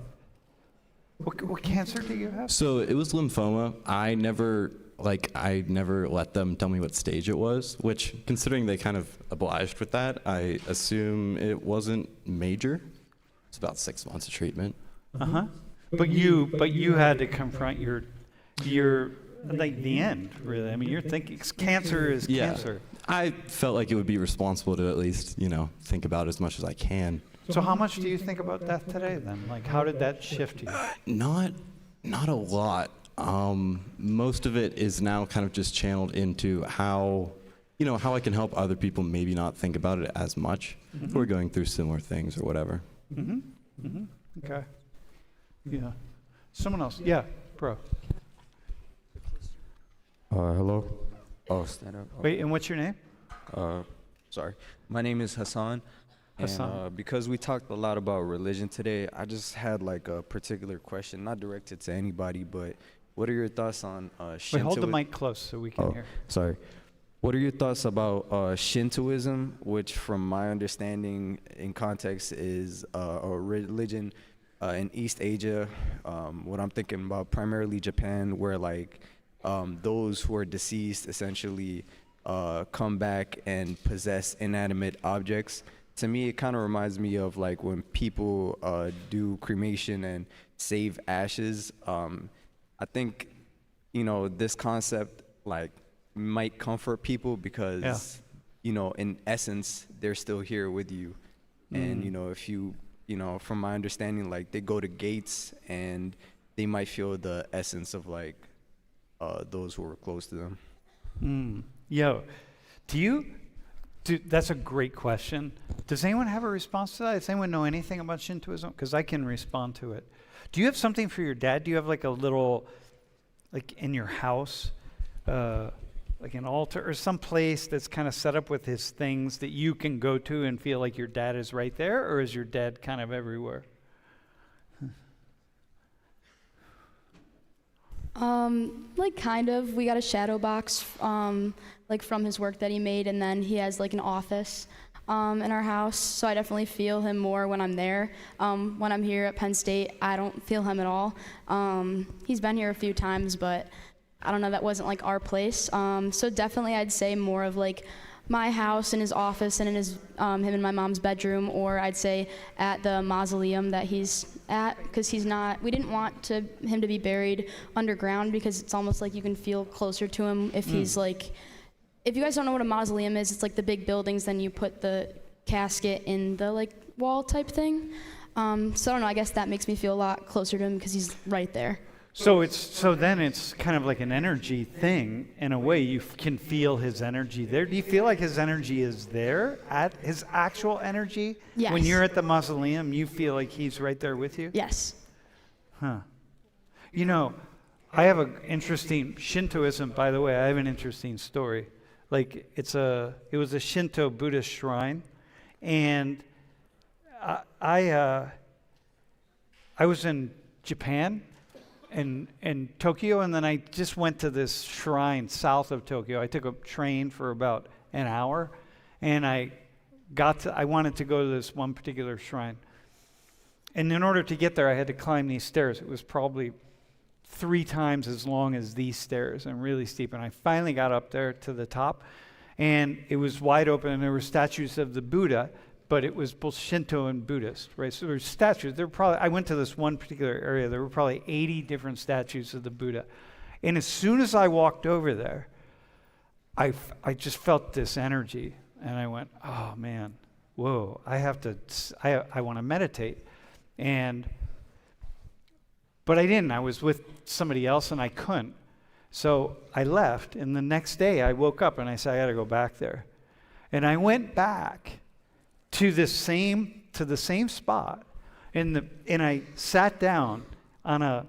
cancer do you have? So it was lymphoma. I never let them tell me what stage it was, which, considering they kind of obliged with that, I assume it wasn't major. It's about 6 months of treatment. Uh-huh. But you had to confront your the end, really. I mean, you're thinking cancer is cancer. I felt like it would be responsible to at least, think about as much as I can. So how much do you think about death today then? How did that shift you? Not a lot. Most of it is now kind of just channeled into how how I can help other people maybe not think about it as much who are going through similar things or whatever. Okay. Yeah. Someone else. Yeah, bro. Hello. Oh, stand up. Wait, and what's your name? Sorry. My name is Hassan. Hassan. And because we talked a lot about religion today, I just had like a particular question, not directed to anybody, but what are your thoughts on Shintoism? Wait, hold the mic close so we can hear. Sorry. What are your thoughts about Shintoism, which from my understanding in context is a religion in East Asia, what I'm thinking about primarily Japan, where like those who are deceased essentially come back and possess inanimate objects. To me, it kind of reminds me of like when people do cremation and save ashes. I think, this concept like might comfort people because, in essence, they're still here with you. And, if you, from my understanding, like they go to gates and they might feel the essence of like those who are close to them. Yo, that's a great question. Does anyone have a response to that? Does anyone know anything about Shintoism? Because I can respond to it. Do you have something for your dad? Do you have like a little, like in your house, like an altar or some place that's kind of set up with his things that you can go to and feel like your dad is right there? Or is your dad kind of everywhere? Like kind of. We got a shadow box, like from his work that he made, and then he has like an office in our house. So I definitely feel him more when I'm there. When I'm here at Penn State, I don't feel him at all. He's been here a few times, but I don't know, that wasn't like our place. So definitely I'd say more of like my house and his office and in his him and my mom's bedroom, or I'd say at the mausoleum that he's at, because we didn't want him to be buried underground, because it's almost like you can feel closer to him if he's like, if you guys don't know what a mausoleum is, it's like the big buildings, then you put the casket in the like wall type thing. So I don't know, I guess that makes me feel a lot closer to him because he's right there. So then it's kind of like an energy thing in a way. You can feel his energy there. Do you feel like his energy is there, at his actual energy? Yes. When you're at the mausoleum, you feel like he's right there with you? Yes. Huh. I have an interesting Shintoism, by the way. I have an interesting story. Like it was a Shinto Buddhist shrine, and I was in Japan. In Tokyo, and then I just went to this shrine south of Tokyo. I took a train for about an hour, and I wanted to go to this one particular shrine. And in order to get there, I had to climb these stairs. It was probably 3 times as long as these stairs and really steep. And I finally got up there to the top, and it was wide open, and there were statues of the Buddha, but it was both Shinto and Buddhist, right? So there were statues. I went to this one particular area. There were probably 80 different statues of the Buddha. And as soon as I walked over there, I just felt this energy. And I went, oh, man, whoa, I want to meditate. But I didn't. I was with somebody else, and I couldn't. So I left. And the next day, I woke up, and I said, I got to go back there. And I went back to the same spot, and I sat down on a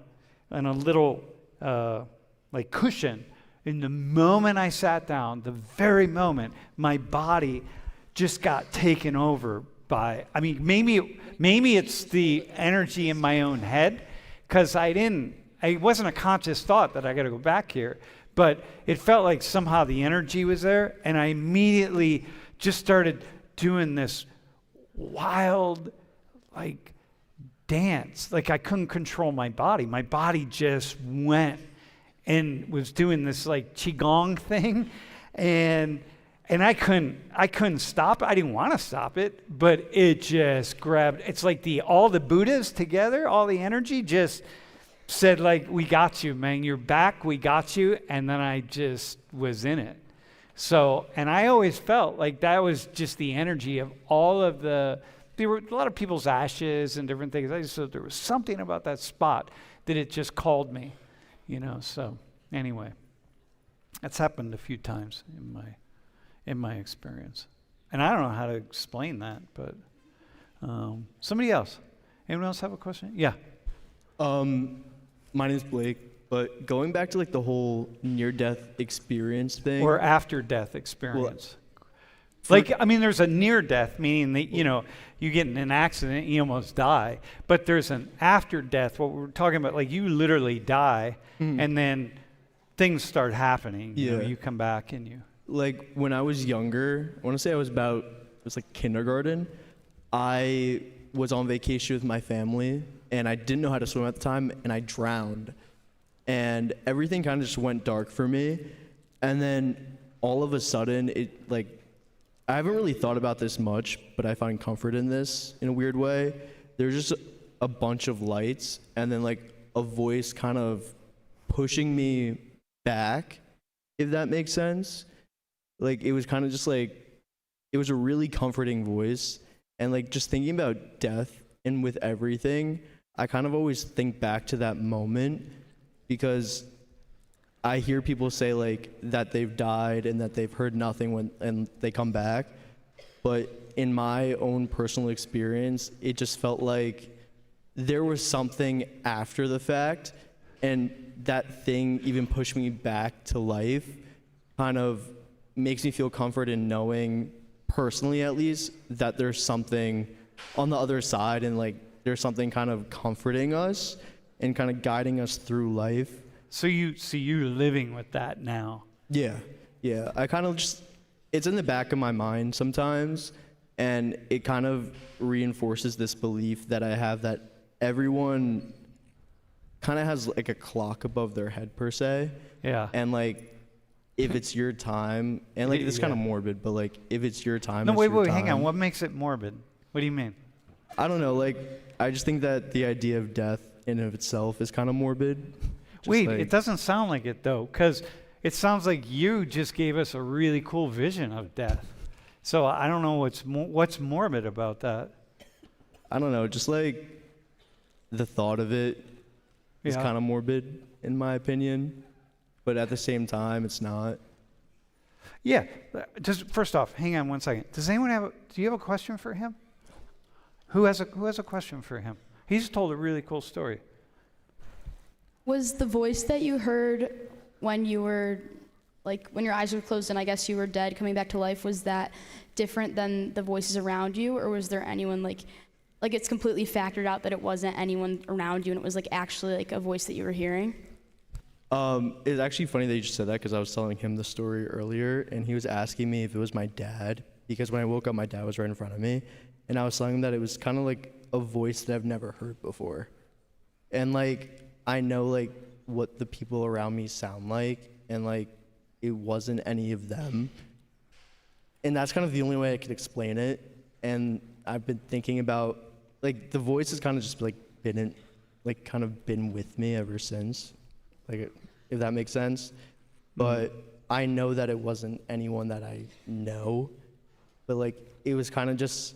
little like cushion. And the moment I sat down, the very moment, my body just got taken over by. I mean, maybe it's the energy in my own head, because it wasn't a conscious thought that I got to go back here, but it felt like somehow the energy was there, and I immediately just started doing this wild, like, dance. Like, I couldn't control my body. My body just went and was doing this, like, qigong thing, and I couldn't stop it. I didn't want to stop it, but it just grabbed. It's like all the Buddhas together, all the energy just said, like, we got you, man. You're back. We got you. And then I just was in it. So, and I always felt like that was just the energy of all of there were a lot of people's ashes and different things. I just thought there was something about that spot that it just called me, So anyway, that's happened a few times in my experience. And I don't know how to explain that, but somebody else. Anyone else have a question? Yeah. My name's Blake, but going back to like the whole near-death experience thing. Or after-death experience. Like, I mean, there's a near-death, meaning that, you know, you get in an accident, you almost die. But there's an after-death, what we're talking about, like you literally die, and then things start happening. You know, you come back and you... Like, when I was younger, I want to say it was like kindergarten, I was on vacation with my family, and I didn't know how to swim at the time, and I drowned. And everything kind of just went dark for me. And then all of a sudden, it, like, I haven't really thought about this much, but I find comfort in this in a weird way. There's just a bunch of lights, and then, like, a voice kind of pushing me back, if that makes sense. Like, it was kind of just like, it was a really comforting voice. And, like, just thinking about death and with everything, I kind of always think back to that moment, because I hear people say, like, that they've died and that they've heard nothing and they come back. But in my own personal experience, it just felt like there was something after the fact, and that thing even pushed me back to life, kind of makes me feel comfort in knowing, personally at least, that there's something on the other side, and like there's something kind of comforting us and kind of guiding us through life. So you're living with that now? Yeah. I kind of just, it's in the back of my mind sometimes, and it kind of reinforces this belief that I have that everyone kind of has like a clock above their head per se. Yeah. And like, if it's your time, and like, it's kind of morbid, but like, if it's your time, No, it's wait, your hang on. time. What makes it morbid? What do you mean? I don't know, like, I just think that the idea of death in and of itself is kind of morbid. Wait, like, it doesn't sound like it though, because it sounds like you just gave us a really cool vision of death. So I don't know what's morbid about that. I don't know, just like the thought of it is kind of morbid in my opinion, but at the same time, it's not. Yeah, just first off, hang on one second. Does anyone do you have a question for him? Who has a question for him? He's told a really cool story. Was the voice that you heard when you were, like, when your eyes were closed and I guess you were dead, coming back to life, was that different than the voices around you? Or was there anyone, like it's completely factored out that it wasn't anyone around you and it was, like, actually, like, a voice that you were hearing? It's actually funny that you just said that, because I was telling him the story earlier, and he was asking me if it was my dad, because when I woke up, my dad was right in front of me, and I was telling him that it was kind of like a voice that I've never heard before. And, like, I know, like, what the people around me sound like, and, like, it wasn't any of them. And that's kind of the only way I could explain it. And I've been thinking about, like, the voice has kind of just, like, been with me ever since. Like, if that makes sense. But I know that it wasn't anyone that I know. But, like, it was kind of just,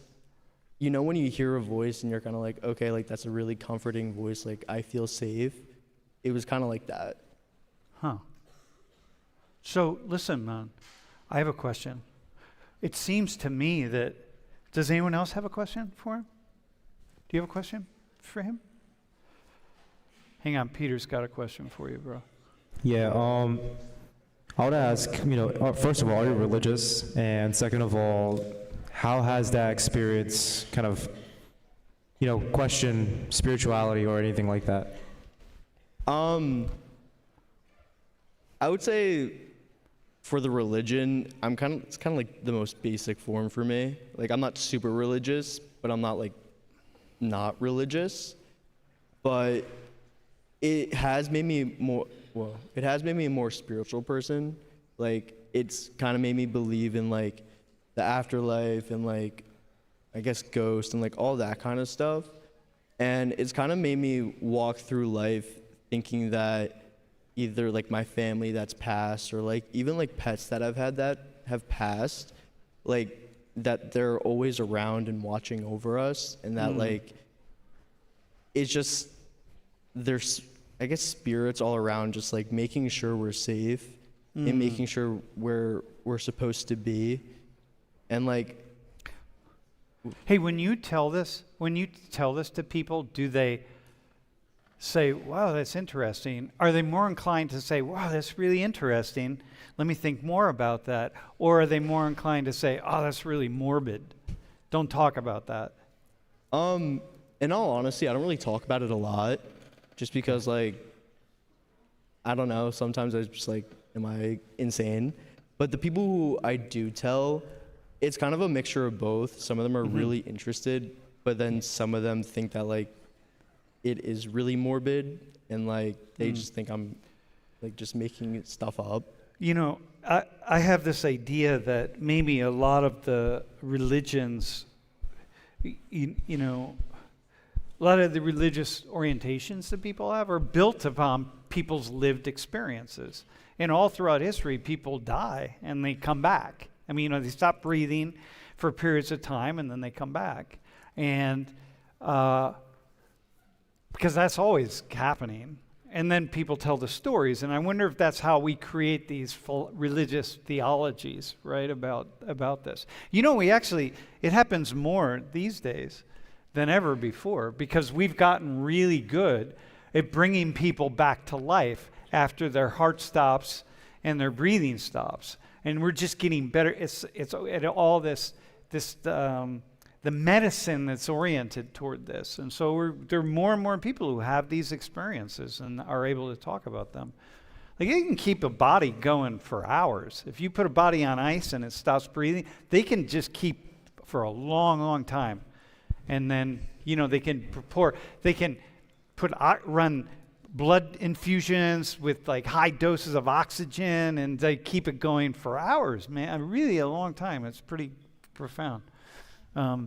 you know, when you hear a voice and you're kind of like, okay, like, that's a really comforting voice, like, I feel safe. It was kind of like that. Huh. So, listen, man, I have a question. It seems to me that, does anyone else have a question for him? Do you have a question for him? Hang on, Peter's got a question for you, bro. Yeah, I would ask, you know, first of all, are you religious? And second of all, how has that experience kind of, you know, questioned spirituality or anything like that? I would say for the religion, it's kind of like the most basic form for me. Like, I'm not super religious, but I'm not, like, not religious. But it has made me a more spiritual person. Like, it's kind of made me believe in, like, the afterlife and, like, I guess ghosts and, like, all that kind of stuff. And it's kind of made me walk through life thinking that either, like, my family that's passed, or, like, even, like, pets that I've had that have passed, like, that they're always around and watching over us, and that like, it's just, there's, I guess, spirits all around just, like, making sure we're safe in making sure where we're supposed to be. And like, hey, when you tell this to people, do they say, wow, that's interesting? Are they more inclined to say, wow, that's really interesting, let me think more about that? Or are they more inclined to say, oh, that's really morbid, don't talk about that? in all honesty, I don't really talk about it a lot, just because like, I don't know, sometimes I just like, am I insane? But the people who I do tell, it's kind of a mixture of both. Some of them are really interested, but then some of them think that like it is really morbid, and like they just think I'm like just making stuff up. You know, I have this idea that maybe a lot of the religions, you know, a lot of the religious orientations that people have are built upon people's lived experiences. And all throughout history, people die and they come back. I mean, you know, they stop breathing for periods of time and then they come back. And because that's always happening. And then people tell the stories. And I wonder if that's how we create these religious theologies, right, about this. You know, it happens more these days than ever before, because we've gotten really good at bringing people back to life after their heart stops and their breathing stops. And we're just getting better. It's all this the medicine that's oriented toward this. And so there are more and more people who have these experiences and are able to talk about them. Like, you can keep a body going for hours. If you put a body on ice and it stops breathing, they can just keep for a long, long time. And then, you know, they can run blood infusions with like high doses of oxygen, and they keep it going for hours, man. Really a long time. It's pretty profound. All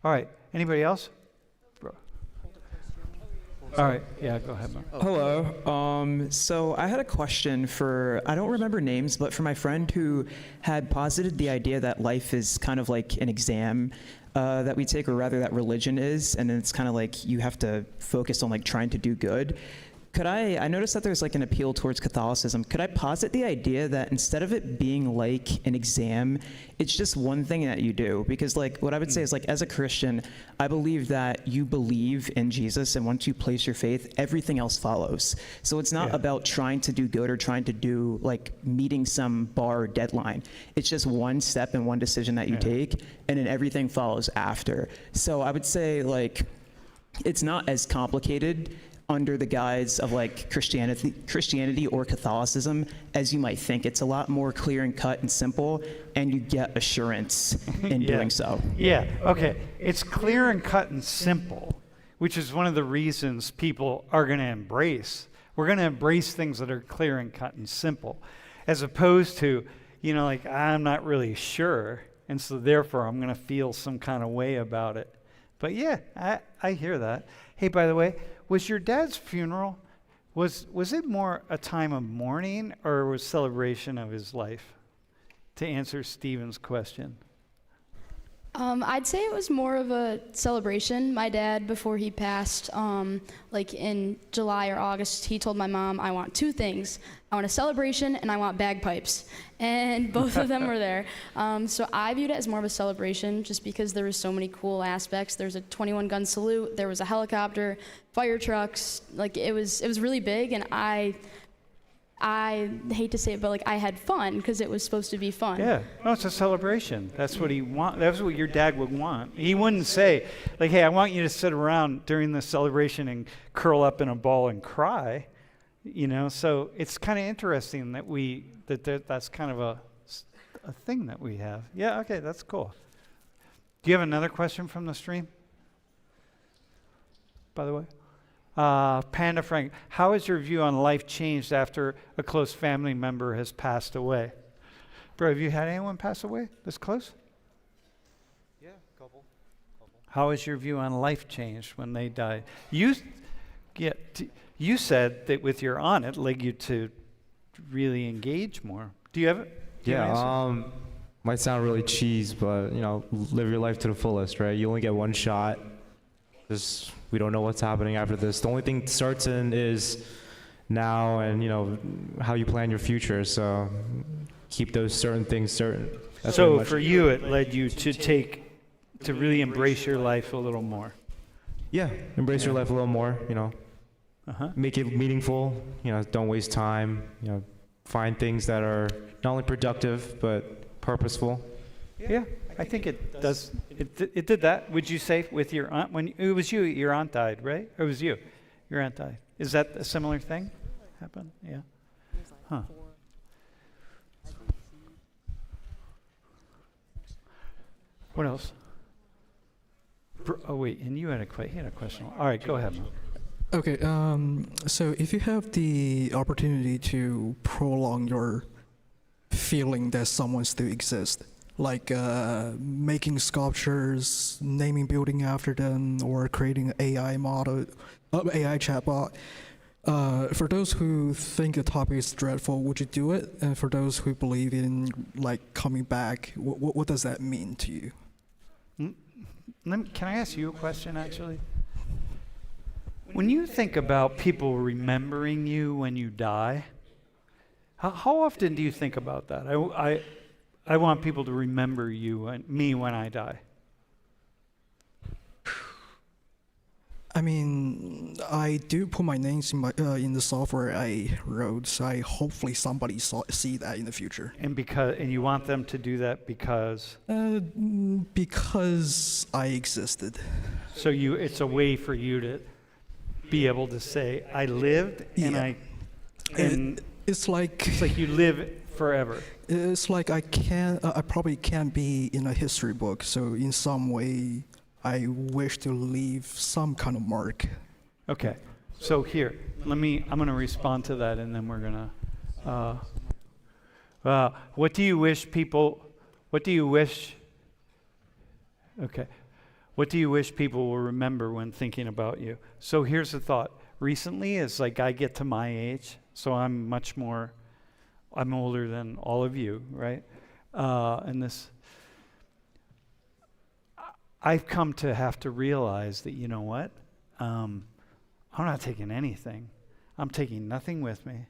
right. Anybody else? Bro. All right. Yeah, go ahead, Mark. Hello. So I had a question for, I don't remember names, but for my friend who had posited the idea that life is kind of like an exam that we take, or rather that religion is, and it's kind of like you have to focus on like trying to do good. I noticed that there's like an appeal towards Catholicism. Could I posit the idea that instead of it being like an exam, it's just one thing that you do? Because like what I would say is, like, as a Christian, I believe that you believe in Jesus, and once you place your faith, everything else follows. So it's not about trying to do good or trying to do like meeting some bar or deadline. It's just one step and one decision that you take, and then everything follows after. So I would say like it's not as complicated under the guise of like Christianity or Catholicism as you might think. It's a lot more clear and cut and simple, and you get assurance in doing so. Yeah, okay. It's clear and cut and simple, which is one of the reasons people are going to embrace. We're going to embrace things that are clear and cut and simple, as opposed to, you know, like, I'm not really sure, and so therefore I'm going to feel some kind of way about it. But yeah, I hear that. Hey, by the way, was your dad's funeral, was it more a time of mourning or was celebration of his life? To answer Stephen's question. I'd say it was more of a celebration. My dad, before he passed, like in July or August, he told my mom, I want two things. I want a celebration and I want bagpipes. And both of them were there. So I viewed it as more of a celebration, just because there was so many cool aspects. There's a 21-gun salute, there was a helicopter, fire trucks. Like, it was really big, and I hate to say it, but like, I had fun because it was supposed to be fun. Yeah, no, it's a celebration. That's what that's what your dad would want. He wouldn't say, like, hey, I want you to sit around during the celebration and curl up in a ball and cry, you know? So it's kind of interesting that that's kind of a thing that we have. Yeah, okay, that's cool. Do you have another question from the stream, by the way? Panda Frank, how has your view on life changed after a close family member has passed away? Bro, have you had anyone pass away this close? Yeah, couple. How has your view on life changed when they died? You said that with your aunt, it led you to really engage more. Do you have it? Yeah, might sound really cheese, but, you know, live your life to the fullest, right? You only get one shot. We don't know what's happening after this. The only thing certain is now and, you know, how you plan your future. So keep those certain things certain. That's very So much- for you, it led you to really embrace your life a little more. Yeah, embrace your life a little more, you know. Make it meaningful, you know, don't waste time, you know, find things that are not only productive but purposeful. Yeah, I think it does. It did that. Would you say with your aunt when it was you? Your aunt died, right? Or it was you? Your aunt died. Is that a similar thing? Happened? Yeah. Huh. What else? Oh wait, and you had a question. All right, go ahead. Okay, so if you have the opportunity to prolong your feeling that someone still exists, like making sculptures, naming building after them, or creating an AI model, AI chatbot, for those who think the topic is dreadful, would you do it? And for those who believe in like coming back, what does that mean to you? Can I ask you a question, actually? When you think about people remembering you when you die, how often do you think about that? I want people to remember you and me when I die. I mean, I do put my names in my in the software I wrote, so hopefully somebody see that in the future. And you want them to do that because? Because I existed. So it's a way for you to be able to say, I lived, and yeah. It's like you live forever. It's like I probably can't be in a history book, so in some way I wish to leave some kind of mark. Okay, so here, I'm going to respond to that, and then we're going to, what do you wish people will remember when thinking about you? So here's the thought. Recently, as like I get to my age, so I'm older than all of you, right? I've come to have to realize that, you know what? I'm not taking anything. I'm taking nothing with me.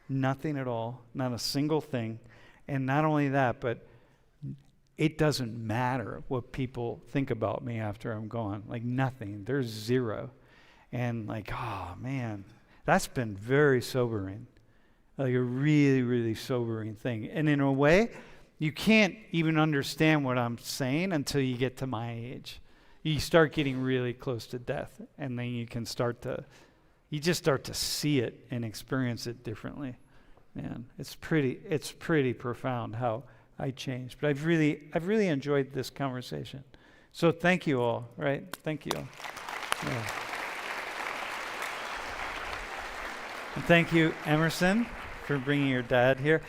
Nothing at all. Not a single thing. And not only that, but it doesn't matter what people think about me after I'm gone. Like nothing. There's zero. And like, oh man, that's been very sobering. Like a really, really sobering thing. And in a way, you can't even understand what I'm saying until you get to my age. You start getting really close to death, and then you just start to see it and experience it differently. Man, it's pretty profound how I changed. But I've really enjoyed this conversation. So thank you all, right? Thank you. Yeah. And thank you, Emerson, for bringing your dad here.